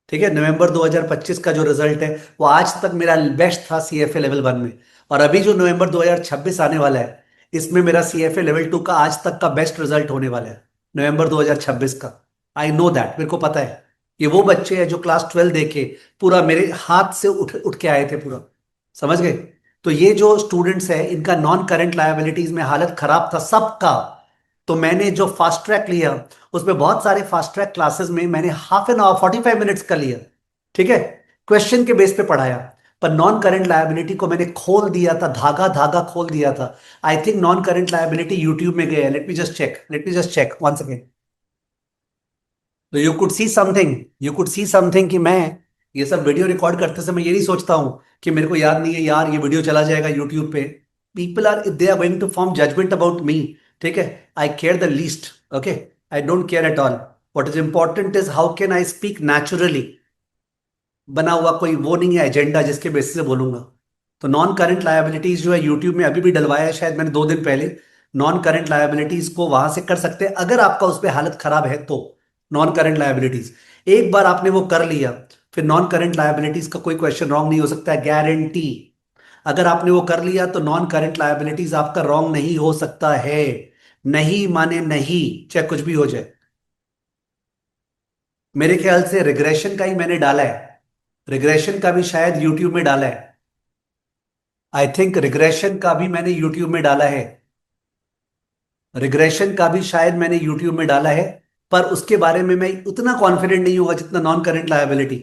ठीक है, नवंबर 2025 का जो रिजल्ट है वो आज तक मेरा बेस्ट था CFA लेवल वन में। और अभी जो नवंबर 2026 आने वाला है, इसमें मेरा CFA लेवल टू का आज तक का बेस्ट रिजल्ट होने वाला है, नवंबर 2026 का। आई नो दैट, मेरे को पता है। ये वो बच्चे हैं जो क्लास 12 देके पूरा मेरे हाथ से उठ उठ के आए थे पूरा, समझ गए। तो ये जो स्टूडेंट्स हैं, इनका नॉन करंट लायबिलिटीज में हालत खराब था सबका। तो मैंने जो फास्ट ट्रैक लिया, उसमें बहुत सारे फास्ट ट्रैक क्लासेस में मैंने हाफ एन आवर 45 मिनट्स का लिया, ठीक है, क्वेश्चन के बेस पे पढ़ाया। पर नॉन करंट लायबिलिटी को मैंने खोल दिया था, धागा धागा खोल दिया था। I think non current liability YouTube में गया है। Let me just check one second. तो यू कुड सी समथिंग कि मैं ये सब वीडियो रिकॉर्ड करते समय ये नहीं सोचता हूं कि मेरे को याद नहीं है यार, ये वीडियो चला जाएगा यूट्यूब पे। People are they are going to form judgement about me, ठीक है। I care the least, okay. I don't care at all. What is important is how can I speak naturally. बना हुआ कोई वो नहीं है एजेंडा जिसके बेसिस से बोलूंगा। तो नॉन करंट लायबिलिटीज जो है यूट्यूब में अभी भी डलवाया है, शायद मैंने 2 दिन पहले। नॉन करंट लायबिलिटीज को वहां से कर सकते हैं अगर आपका उस पर हालत खराब है तो। नॉन करंट लायबिलिटीज एक बार आपने वो कर लिया, फिर नॉन करंट लायबिलिटीज का कोई क्वेश्चन रॉन्ग नहीं हो सकता है, गारंटी। अगर आपने वो कर लिया तो नॉन करंट लायबिलिटीज आपका रॉन्ग नहीं हो सकता है। नहीं माने नहीं, चाहे कुछ भी हो जाए। मेरे ख्याल से रिग्रेशन का ही मैंने डाला है। रिग्रेशन का भी शायद यूट्यूब में डाला है। आई थिंक रिग्रेशन का भी मैंने यूट्यूब में डाला है। रिग्रेशन का भी शायद मैंने यूट्यूब में डाला है। पर उसके बारे में मैं उतना कॉन्फिडेंट नहीं होगा जितना नॉन करंट लायबिलिटी।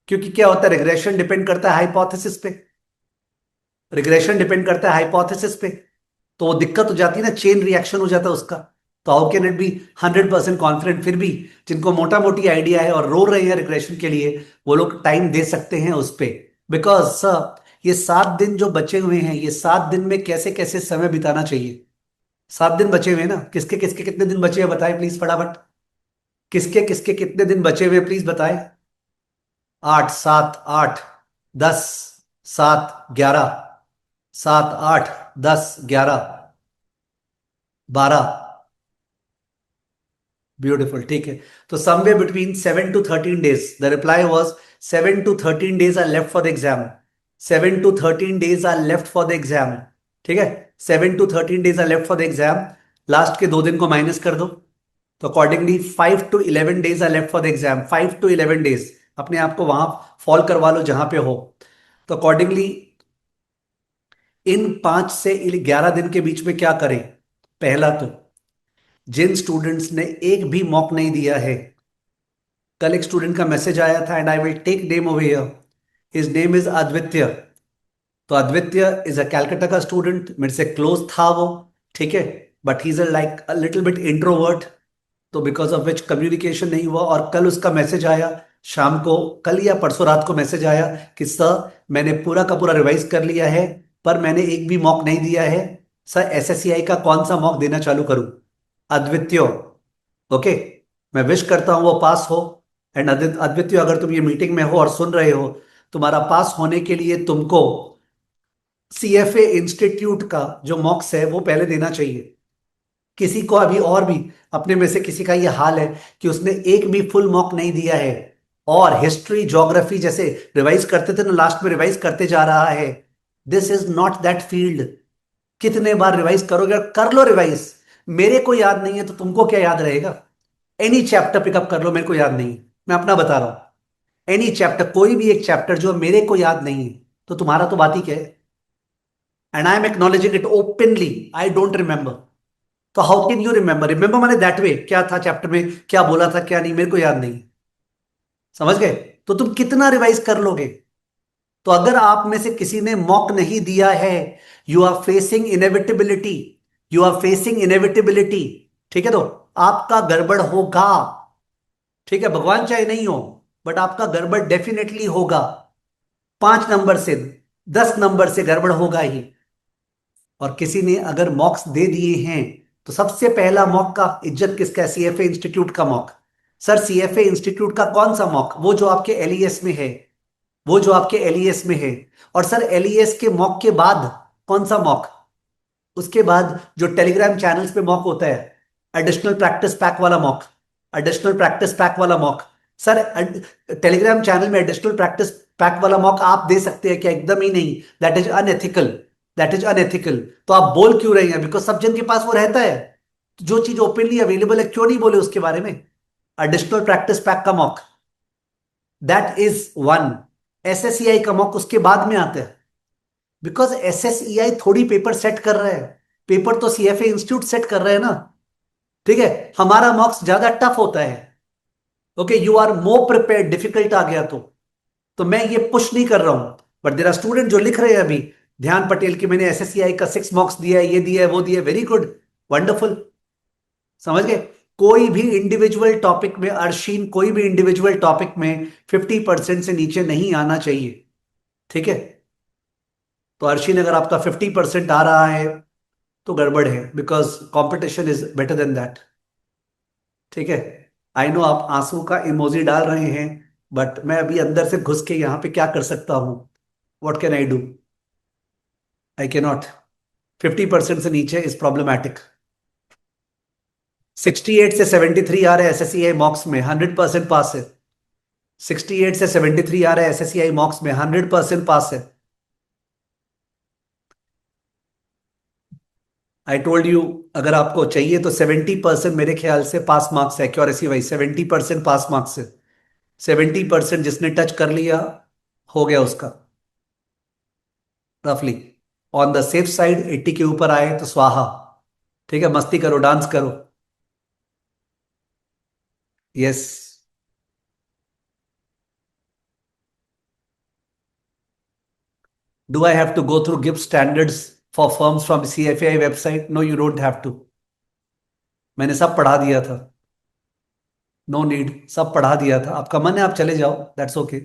क्योंकि क्या होता है, रिग्रेशन डिपेंड करता है हाइपोथेसिस पे। रिग्रेशन डिपेंड करता है हाइपोथेसिस पे। तो वो दिक्कत हो जाती है ना, चेन रिएक्शन हो जाता है उसका। तो how can it be 100% confident. फिर भी जिनको मोटा मोटी आइडिया है और रो रहे हैं रिग्रेशन के लिए, वो लोग टाइम दे सकते हैं उस पे। बिकॉज सर, ये 7 दिन जो बचे हुए हैं, ये 7 दिन में कैसे कैसे समय बिताना चाहिए। 7 दिन बचे हुए हैं ना, किसके किसके कितने दिन बचे हैं बताएं प्लीज फटाफट। किसके किसके कितने दिन बचे हुए प्लीज बताएं। 8, 7, 8, 10, 7, 11, 7, 8, 10, 11, 12। ब्यूटीफुल, ठीक है। तो somewhere between 7 to 13 days, the reply was 7 to 13 days are left for the exam. 7 to 13 days are left for the exam, ठीक है। 7 to 13 days are left for the exam. Last के 2 दिन को minus कर दो। तो accordingly 5 to 11 days are left for the exam. 5 to 11 days अपने आप को वहां फॉल करवा लो जहां पे हो। तो अकॉर्डिंगली इन 5 से 11 दिन के बीच में क्या करें। पहला तो, जिन स्टूडेंट्स ने एक भी मॉक नहीं दिया है, कल एक स्टूडेंट का मैसेज आया था and I will take name over here. His name is Advitya. तो अद्वित्य इज अ कैलकाटा का स्टूडेंट, मेरे से क्लोज था वो, ठीक है। But he is like a little bit introvert. तो बिकॉज ऑफ विच कम्युनिकेशन नहीं हुआ। और कल उसका मैसेज आया शाम को, कल या परसों रात को मैसेज आया कि सर मैंने पूरा का पूरा रिवाइज कर लिया है, पर मैंने एक भी मॉक नहीं दिया है। सर एसएससीआई का कौन सा मॉक देना चालू करूं। अद्वित्य, ओके। मैं विश करता हूं वो पास हो। एंड अद्वित्य, अगर तुम ये मीटिंग में हो और सुन रहे हो, तुम्हारा पास होने के लिए तुमको सीएफए इंस्टीट्यूट का जो मॉक्स है वो पहले देना चाहिए। किसी को अभी और भी अपने में से किसी का ये हाल है कि उसने एक भी फुल मॉक नहीं दिया है, और हिस्ट्री ज्योग्राफी जैसे रिवाइज करते थे ना, लास्ट में रिवाइज करते जा रहा है। This is not that field. कितने बार रिवाइज करोगे, कर लो रिवाइज। मेरे को याद नहीं है तो तुमको क्या याद रहेगा। एनी चैप्टर पिकअप कर लो, मेरे को याद नहीं है, मैं अपना बता रहा हूं। एनी चैप्टर, कोई भी एक चैप्टर जो मेरे को याद नहीं है, तो तुम्हारा तो बात ही क्या है। And I am acknowledging it openly, I don't remember. तो how can you remember. Remember माने दैट वे, क्या था चैप्टर में, क्या बोला था क्या नहीं, मेरे को याद नहीं। समझ गए। तो तुम कितना रिवाइज कर लोगे। तो अगर आप में से किसी ने मॉक नहीं दिया है, you are facing inevitability. You are facing inevitability, ठीक है। तो आपका गड़बड़ होगा, ठीक है। भगवान चाहे नहीं हो, बट आपका गड़बड़ डेफिनेटली होगा। 5 नंबर से, 10 नंबर से गड़बड़ होगा ही। और किसी ने अगर मॉक्स दे दिए हैं, तो सबसे पहला मॉक का इज्जत किसका है, सीएफए इंस्टीट्यूट का मॉक। सर सीएफए इंस्टीट्यूट का कौन सा मॉक, वो जो आपके एलईएस में है, वो जो आपके एलईएस में है। और सर एलईएस के मॉक के बाद कौन सा मॉक, उसके बाद जो टेलीग्राम चैनल्स पे मॉक होता है, एडिशनल प्रैक्टिस पैक वाला मॉक। एडिशनल प्रैक्टिस पैक वाला मॉक। सर टेलीग्राम चैनल में एडिशनल प्रैक्टिस पैक वाला मॉक आप दे सकते हैं क्या, एकदम ही नहीं। That is unethical. That is unethical. तो आप बोल क्यों रहे हैं, बिकॉज सब जन के पास वो रहता है। तो जो चीज ओपनली अवेलेबल है, क्यों नहीं बोले उसके बारे में। एडिशनल प्रैक्टिस पैक का मॉक, दैट इज वन। एसएसईआई का मॉक उसके बाद में आता है। बिकॉज एसएसईआई थोड़ी पेपर सेट कर रहा है, पेपर तो सीएफए इंस्टीट्यूट सेट कर रहा है ना। ठीक है, हमारा मॉक्स ज्यादा टफ होता है। Okay, you are more prepared, difficult आ गया तो मैं ये पुश नहीं कर रहा हूं। बट देयर आर स्टूडेंट जो लिख रहे हैं अभी, ध्यान पटेल की मैंने एसएससीआई का 6 मॉक्स दिया है, ये दिया है, वो दिया है, वेरी गुड, वंडरफुल। समझ गए? कोई भी इंडिविजुअल टॉपिक में अर्शीन, कोई भी इंडिविजुअल टॉपिक में 50% से नीचे नहीं आना चाहिए। ठीक है, तो अर्शीन अगर आपका 50% आ रहा है तो गड़बड़ है, because competition is better than that. ठीक है, आई नो आप आंसू का इमोजी डाल रहे हैं, बट मैं अभी अंदर से घुस के यहां पे क्या कर सकता हूं? What can I do? I can not. 50% से नीचे इज प्रॉब्लमैटिक। 68 से 73 आ रहे हैं एसएससीआई मॉक्स में, 100% पास है। 68 से 73 आ रहे हैं एसएससीआई मॉक्स में, 100% पास है। आई टोल्ड यू, अगर आपको चाहिए तो 70% मेरे ख्याल से पास मार्क्स है, एक्यूरेसी वाइज 70% पास मार्क्स है। 70% जिसने टच कर लिया हो गया उसका, रफली। ऑन द सेफ साइड 80 के ऊपर आए तो स्वाहा। ठीक है, मस्ती करो, डांस करो। Yes. Do I have to go through give standards for firms from CFAI website? No, you don't have to. मैंने सब पढ़ा दिया था। नो नीड, सब पढ़ा दिया था। आपका मन है आप चले जाओ, दैट्स ओके।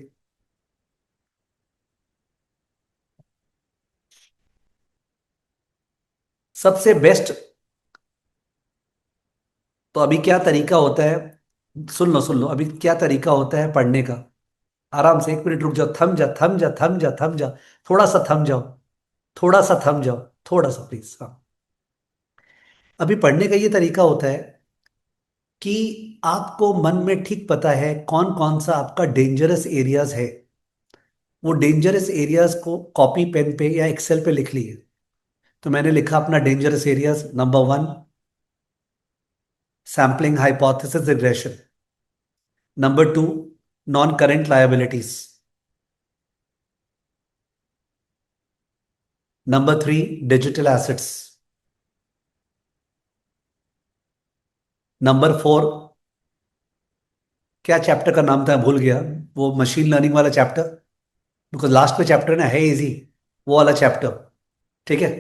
सबसे बेस्ट। तो अभी क्या तरीका होता है, सुन लो अभी क्या तरीका होता है पढ़ने का। आराम से 1 मिनट रुक जाओ, थम जा, थम जा, थम जा, थम जा। थोड़ा सा थम जाओ, थोड़ा सा थम जाओ, थोड़ा सा प्लीज। हाँ, अभी पढ़ने का ये तरीका होता है कि आपको मन में ठीक पता है कौन कौन सा आपका डेंजरस एरियाज है। वो डेंजरस एरियाज को कॉपी पेन पे या एक्सेल पे लिख लिए। तो मैंने लिखा अपना dangerous areas, number 1 sampling hypothesis regression, number 2 non current liabilities, number 3 digital assets, number 4 क्या चैप्टर का नाम था भूल गया, वो मशीन लर्निंग वाला चैप्टर, बिकॉज लास्ट में चैप्टर ना है इजी, वो वाला चैप्टर। ठीक है,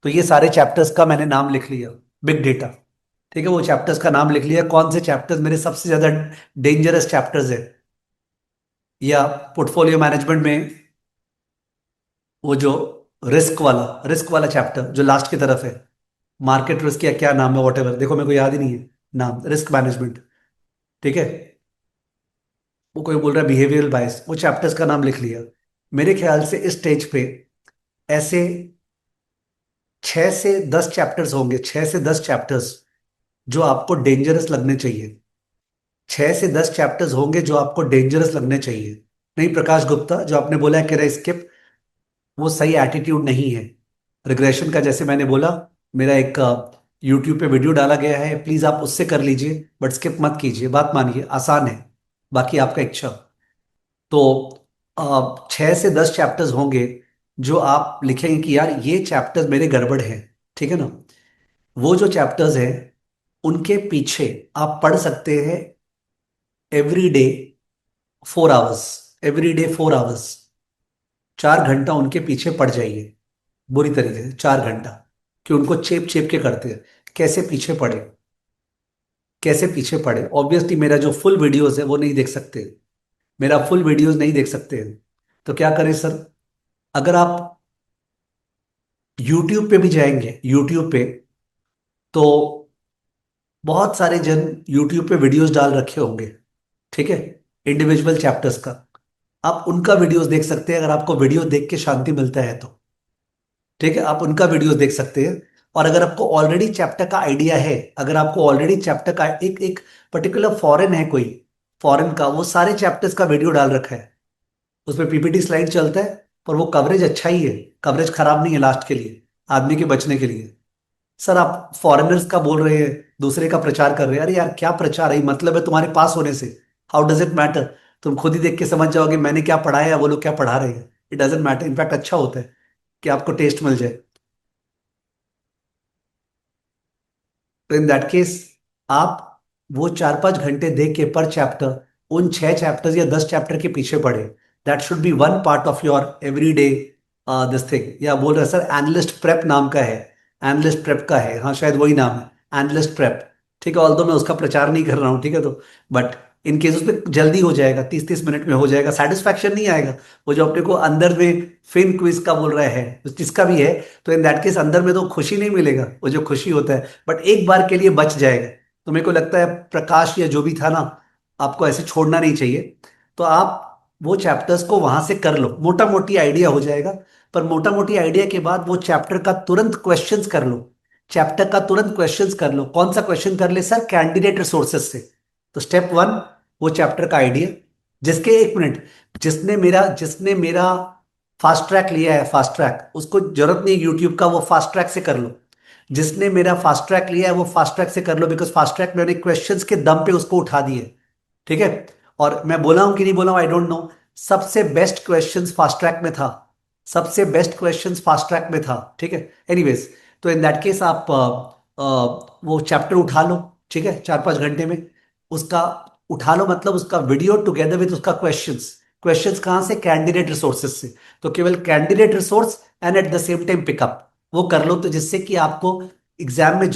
तो ये सारे चैप्टर्स का मैंने नाम लिख लिया। बिग डेटा, ठीक है, वो चैप्टर्स का नाम लिख लिया, कौन से चैप्टर्स मेरे सबसे ज्यादा डेंजरस चैप्टर्स है। या पोर्टफोलियो मैनेजमेंट में वो जो रिस्क वाला चैप्टर जो लास्ट की तरफ है, मार्केट रिस्क या क्या नाम है, वॉट एवर, देखो मेरे को याद ही नहीं है नाम, रिस्क मैनेजमेंट। ठीक है, वो कोई बोल रहा है बिहेवियरल बायस, वो चैप्टर्स का नाम लिख लिया। मेरे ख्याल से इस स्टेज पे ऐसे 6 से 10 चैप्टर्स होंगे, 6 से 10 चैप्टर्स जो आपको डेंजरस लगने चाहिए। 6 से 10 चैप्टर्स होंगे जो आपको डेंजरस लगने चाहिए। नहीं, प्रकाश गुप्ता जो आपने बोला है कि स्किप, वो सही एटीट्यूड नहीं है। रिग्रेशन का जैसे मैंने बोला, मेरा एक यूट्यूब पे वीडियो डाला गया है, प्लीज आप उससे कर लीजिए, बट स्किप मत कीजिए, बात मानिए, आसान है। बाकी आपका इच्छा। तो 6 से 10 चैप्टर्स होंगे जो आप लिखेंगे कि यार ये चैप्टर्स मेरे गड़बड़ हैं। ठीक है ना? वो जो चैप्टर्स हैं उनके पीछे आप पढ़ सकते हैं every day 4 hours, every day 4 hours, 4 घंटा उनके पीछे पड़ जाइए, बुरी तरीके से 4 घंटा, कि उनको चेप चेप के करते हैं। कैसे पीछे पड़े, कैसे पीछे पड़े, ऑब्वियसली मेरा जो फुल वीडियोस है वो नहीं देख सकते, मेरा फुल वीडियोस नहीं देख सकते हैं। तो क्या करें सर? अगर आप यूट्यूब पे भी जाएंगे, यूट्यूब पे तो बहुत सारे जन यूट्यूब पे वीडियोस डाल रखे होंगे। ठीक है, इंडिविजुअल चैप्टर्स का, आप उनका वीडियोस देख सकते हैं अगर आपको वीडियो देख के शांति मिलता है तो। ठीक है, आप उनका वीडियोस देख सकते हैं। और अगर आपको ऑलरेडी चैप्टर का आइडिया है, अगर आपको ऑलरेडी चैप्टर का एक एक पर्टिकुलर फॉरेन है कोई, फॉरेन का वो सारे चैप्टर्स का वीडियो डाल रखा है, उसमें पीपीटी स्लाइड चलता है, पर वो कवरेज अच्छा ही है, कवरेज खराब नहीं है लास्ट के लिए, आदमी के बचने के लिए। सर आप फॉरेनर्स का बोल रहे हैं, दूसरे का प्रचार कर रहे हैं, अरे यार क्या प्रचार है, मतलब है तुम्हारे पास होने से? How does it matter? तुम खुद ही देख के समझ जाओगे मैंने क्या पढ़ा है या वो लोग क्या पढ़ा रहे हैं। इट डजेंट मैटर, इनफैक्ट अच्छा होता है कि आपको टेस्ट मिल जाए। तो इन दैट केस आप वो 4-5 घंटे दे के पर चैप्टर उन 6 चैप्टर्स या 10 चैप्टर के पीछे पढ़े। That should be one part of your every day this thing. या बोल रहे सर एनालिस्ट प्रेप नाम का है, एनालिस्ट प्रेप का है, हाँ शायद वही नाम है एनालिस्ट प्रेप। ठीक है, ऑल्दो मैं उसका प्रचार नहीं कर रहा हूँ, ठीक है, तो बट इन केस उसमें जल्दी हो जाएगा, 30-30 मिनट में हो जाएगा, सेटिस्फैक्शन नहीं आएगा। वो जो अपने को अंदर में फिन क्विज का बोल रहा है, जिसका भी है, तो इन दैट केस अंदर में तो खुशी नहीं मिलेगा, वो जो खुशी होता है, बट एक बार के लिए बच जाएगा। तो मेरे को लगता है प्रकाश या जो भी था ना, आपको ऐसे छोड़ना नहीं चाहिए। तो आप वो चैप्टर्स को वहां से कर लो, मोटा मोटी आइडिया हो जाएगा। पर मोटा मोटी आइडिया के बाद वो चैप्टर का तुरंत क्वेश्चंस कर लो, चैप्टर का तुरंत क्वेश्चंस कर लो। कौन सा क्वेश्चन कर ले सर? कैंडिडेट रिसोर्सेज से। तो स्टेप 1, वो चैप्टर का आइडिया, जिसके, एक मिनट, जिसने मेरा फास्ट ट्रैक लिया है, फास्ट ट्रैक, उसको जरूरत नहीं है यूट्यूब का, वो फास्ट ट्रैक से कर लो। जिसने मेरा फास्ट ट्रैक लिया है वो फास्ट ट्रैक से कर लो, बिकॉज फास्ट ट्रैक मैंने क्वेश्चंस के दम पे उसको उठा दिए। ठीक है, और मैं बोला हूं कि नहीं बोला हूं आई डोंट नो, सबसे बेस्ट क्वेश्चंस फास्ट ट्रैक में था, सबसे बेस्ट क्वेश्चंस फास्ट ट्रैक में था। ठीक है, एनीवेज, तो इन दैट केस आप वो चैप्टर उठा लो, ठीक है, 4-5 घंटे में उसका उठा लो, मतलब उसका वीडियो टुगेदर विद उसका क्वेश्चंस। क्वेश्चंस कहाँ से? कैंडिडेट रिसोर्सेज से। तो केवल candidate resource and at the same time pickup वो कर लो, तो जिससे कि आपको एग्जाम में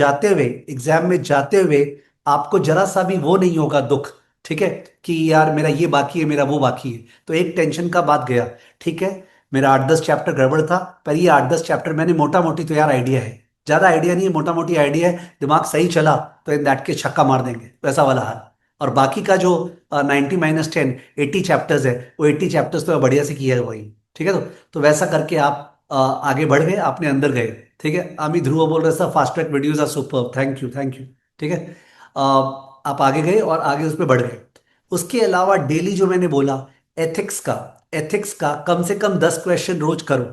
जाते हुए आपको जरा सा भी वो नहीं होगा दुख। ठीक है, कि यार मेरा ये बाकी है, मेरा वो बाकी है, तो एक टेंशन का बात गया। ठीक है, मेरा 8-10 चैप्टर गड़बड़ था, पर ये 8-10 चैप्टर मैंने मोटा मोटी, तो यार आइडिया है, ज्यादा आइडिया नहीं है, मोटा मोटी आइडिया है, दिमाग सही चला तो इन दैट के छक्का मार देंगे, वैसा वाला हाल। और बाकी का जो 90-10 80 चैप्टर्स है, वो 80 चैप्टर्स तो बढ़िया से किया है वही। ठीक है, तो वैसा करके आप आगे बढ़ गए, आपने अंदर गए। ठीक है, अमित ध्रुव बोल रहे sir fast track videos are super, thank you thank you. ठीक है, आप आगे गए और आगे उस पर बढ़ गए। उसके अलावा डेली जो मैंने बोला, एथिक्स का कम से कम 10 क्वेश्चन रोज करो,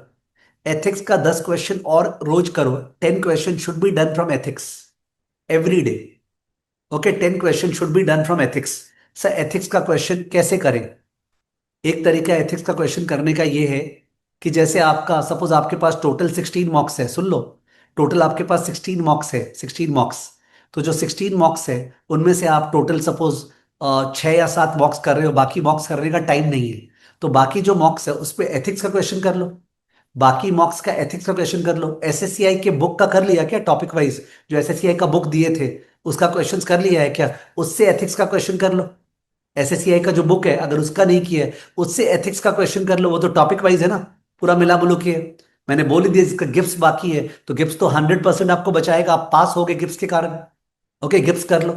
एथिक्स का 10 क्वेश्चन और रोज करो। 10 question should be done from ethics every day. Okay, 10 question should be done from ethics. Sir ethics का क्वेश्चन कैसे करें? एक तरीका एथिक्स का क्वेश्चन करने का ये है कि जैसे आपका सपोज आपके पास टोटल 16 मॉक्स है, सुन लो, टोटल आपके पास 16 मॉक्स है, 16 मॉक्स। तो जो 16 मॉक्स है उनमें से आप टोटल सपोज 6 या 7 मॉक्स कर रहे हो, बाकी मॉक्स करने का टाइम नहीं है, तो बाकी जो मॉक्स है उस पर एथिक्स का क्वेश्चन कर लो, बाकी मॉक्स का एथिक्स का क्वेश्चन कर लो। एसएससीआई के बुक का कर लिया क्या टॉपिक वाइज? जो एसएससीआई का बुक दिए थे उसका क्वेश्चंस कर लिया है क्या? उससे एथिक्स का क्वेश्चन कर लो। एसएससीआई का जो बुक है अगर उसका नहीं किया है, उससे एथिक्स का क्वेश्चन कर लो, वो तो टॉपिक वाइज है ना, पूरा मिला मिलू के है। मैंने बोल ही दिया, जिसका गिफ्ट्स बाकी है तो गिफ्ट्स तो 100% आपको बचाएगा, आप पास हो गए गिफ्ट्स के कारण। ओके, गिफ्ट्स कर लो।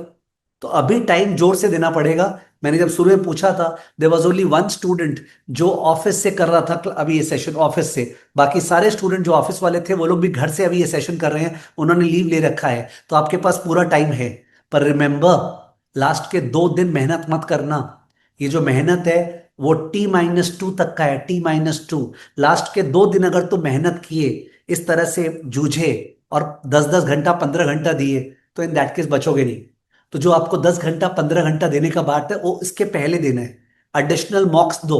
तो अभी टाइम जोर से देना पड़ेगा। मैंने जब शुरू में पूछा था, there was only one student जो ऑफिस से कर रहा था अभी ये सेशन, ऑफिस से। बाकी सारे स्टूडेंट जो ऑफिस वाले थे वो लोग भी घर से अभी ये सेशन कर रहे हैं, उन्होंने लीव ले रखा है, तो आपके पास पूरा टाइम है। पर रिमेंबर, लास्ट के 2 दिन मेहनत मत करना। ये जो मेहनत है वो T-2 तक का है, T-2। लास्ट के 2 दिन अगर तुम मेहनत किए, इस तरह से जूझे और 10-10 घंटा 15 घंटा दिए, तो इन दैट केस बचोगे नहीं। तो जो आपको 10 घंटा 15 घंटा देने का बात है वो इसके पहले देना है। एडिशनल मॉक्स दो।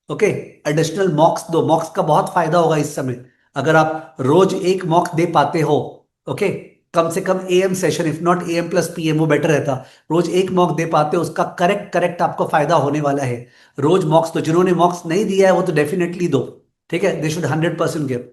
ओके, एडिशनल मॉक्स दो, मॉक्स का बहुत फायदा होगा इस समय, अगर आप रोज एक मॉक दे पाते हो। ओके, कम से कम AM session, if not AM plus PM, वो बेटर रहता। रोज एक मॉक दे पाते हो, उसका करेक्ट करेक्ट आपको फायदा होने वाला है। रोज मॉक्स, तो जिन्होंने मॉक्स नहीं दिया है वो तो डेफिनेटली दो। ठीक है, दे शुड 100% गिव।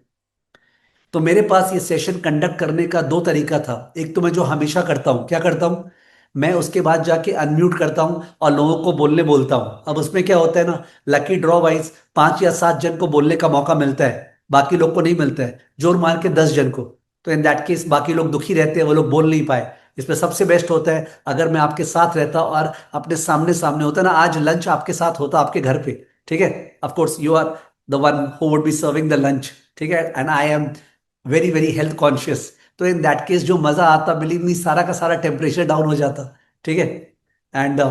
तो मेरे पास ये सेशन कंडक्ट करने का 2 तरीका था। एक तो मैं जो हमेशा करता हूँ, क्या करता हूँ, मैं उसके बाद जाके अनम्यूट करता हूँ और लोगों को बोलने बोलता हूँ। अब उसमें क्या होता है ना, लकी ड्रॉ वाइज 5 या 7 जन को बोलने का मौका मिलता है, बाकी लोग को नहीं मिलता है, जोर मार के 10 जन को। तो इन दैट केस बाकी लोग दुखी रहते हैं, वो लोग बोल नहीं पाए। इसमें सबसे बेस्ट होता है अगर मैं आपके साथ रहता और अपने सामने सामने होता ना, आज लंच आपके साथ होता आपके घर पे। ठीक है, of course you are the one who would be serving the lunch. ठीक है, and I am very very health conscious. तो इन दैट केस जो मजा आता, बिलीव मी, सारा का सारा टेम्परेचर डाउन हो जाता। ठीक है, एंड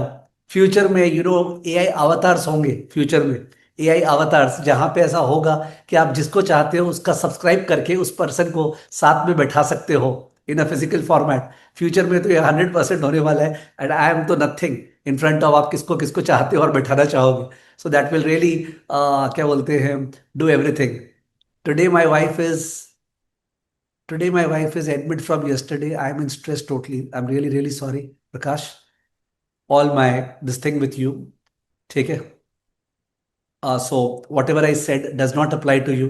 फ्यूचर में एआई अवतार्स होंगे, फ्यूचर में एआई अवतार्स, जहां पे ऐसा होगा कि आप जिसको चाहते हो उसका सब्सक्राइब करके उस पर्सन को साथ में बैठा सकते हो इन अ फिजिकल फॉर्मेट। फ्यूचर में तो ये 100% होने वाला है, एंड आई एम तो नथिंग इन फ्रंट ऑफ आप किसको किसको चाहते हो और बैठाना चाहोगे। सो दैट विल रियली, क्या बोलते हैं, do everything. Today my wife is Today, my wife is admit from yesterday. I'm in stress totally. I'm really, really sorry, Prakash. All my this thing with you. ठीक है. So whatever I said does not apply to you.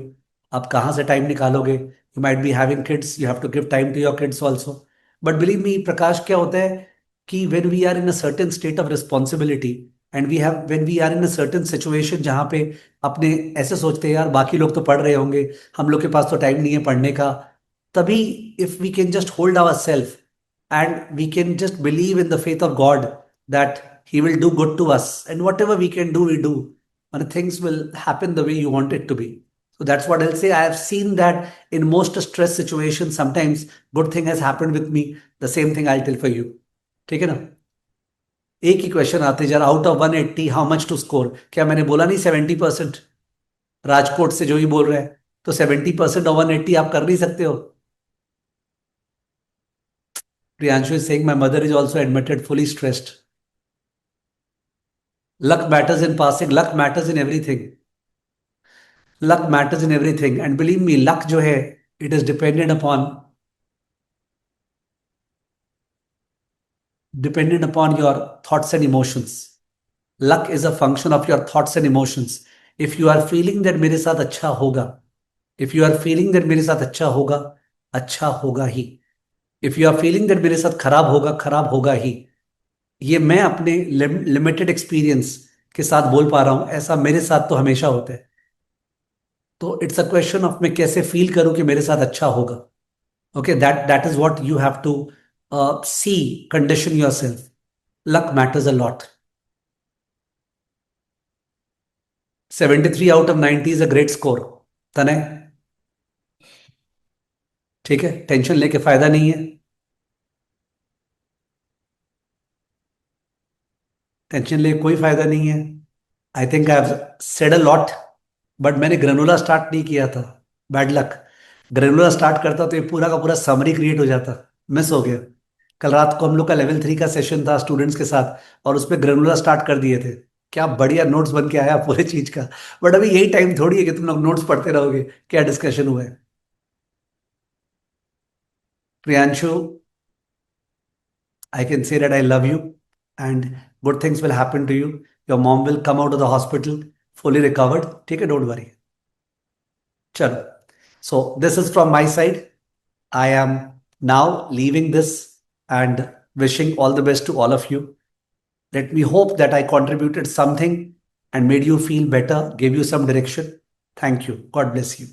आप कहाँ से time निकालोगे? You might be having kids. You have to give time to your kids also. But believe me, प्रकाश क्या होता है कि when we are in a certain state of responsibility and when we are in a certain situation जहाँ पे अपने ऐसे सोचते हैं यार बाकी लोग तो पढ़ रहे होंगे, हम लोग के पास तो टाइम नहीं है पढ़ने का. तभी if we can just hold ourselves and we can just believe in the faith of God that He will do good to us and whatever we can do, we do and things will happen the way you want it to be. So that's what I'll say. I have seen that in most stress situations, sometimes good thing has happened with me. The same thing I'll tell for you. ठीक है ना. एक ही question आते जरा. Out of 180 how much to score. क्या मैंने बोला नहीं 70%? राजकोट से जो ही बोल रहे हैं तो 70% और 180 आप कर नहीं सकते हो. Priyanshu is saying my mother is also admitted fully stressed. Luck matters in passing. Luck matters in everything. Luck matters in everything. And believe me, luck जो है, it is dependent upon your thoughts and emotions. Luck is a function of your thoughts and emotions. If you are feeling that मेरे साथ अच्छा होगा, if you are feeling that मेरे साथ अच्छा होगा ही. If you are feeling that मेरे साथ खराब होगा ही. ये मैं अपने लिमिटेड एक्सपीरियंस के साथ बोल पा रहा हूं. ऐसा मेरे साथ तो हमेशा होता है. तो इट्स अ क्वेश्चन ऑफ मैं कैसे फील करूं कि मेरे साथ अच्छा होगा. Okay, that is what you have to see. Condition yourself. Luck matters a lot. 73 out of 90 is a great score. तने ठीक है. टेंशन लेके फायदा नहीं है. टेंशन लेके कोई फायदा नहीं है. I think I have said a lot. But मैंने ग्रेनुला स्टार्ट नहीं किया था. Bad luck. ग्रेनुला स्टार्ट करता तो ये पूरा का पूरा समरी क्रिएट हो जाता. मिस हो गया. कल रात को हम लोग का लेवल 3 का सेशन था स्टूडेंट्स के साथ और उसमें ग्रेनुला स्टार्ट कर दिए थे. क्या बढ़िया नोट्स बन के आया पूरे चीज का. बट अभी यही टाइम थोड़ी है कि तुम लोग नोट्स पढ़ते रहोगे. क्या डिस्कशन हुआ है. Priyanshu, I can say that I love you and good things will happen to you. Your mom will come out of the hospital fully recovered. ठीक है, don't worry. चलो. So this is from my side. I am now leaving this and wishing all the best to all of you. Let me hope that I contributed something and made you feel better, gave you some direction. Thank you. God bless you.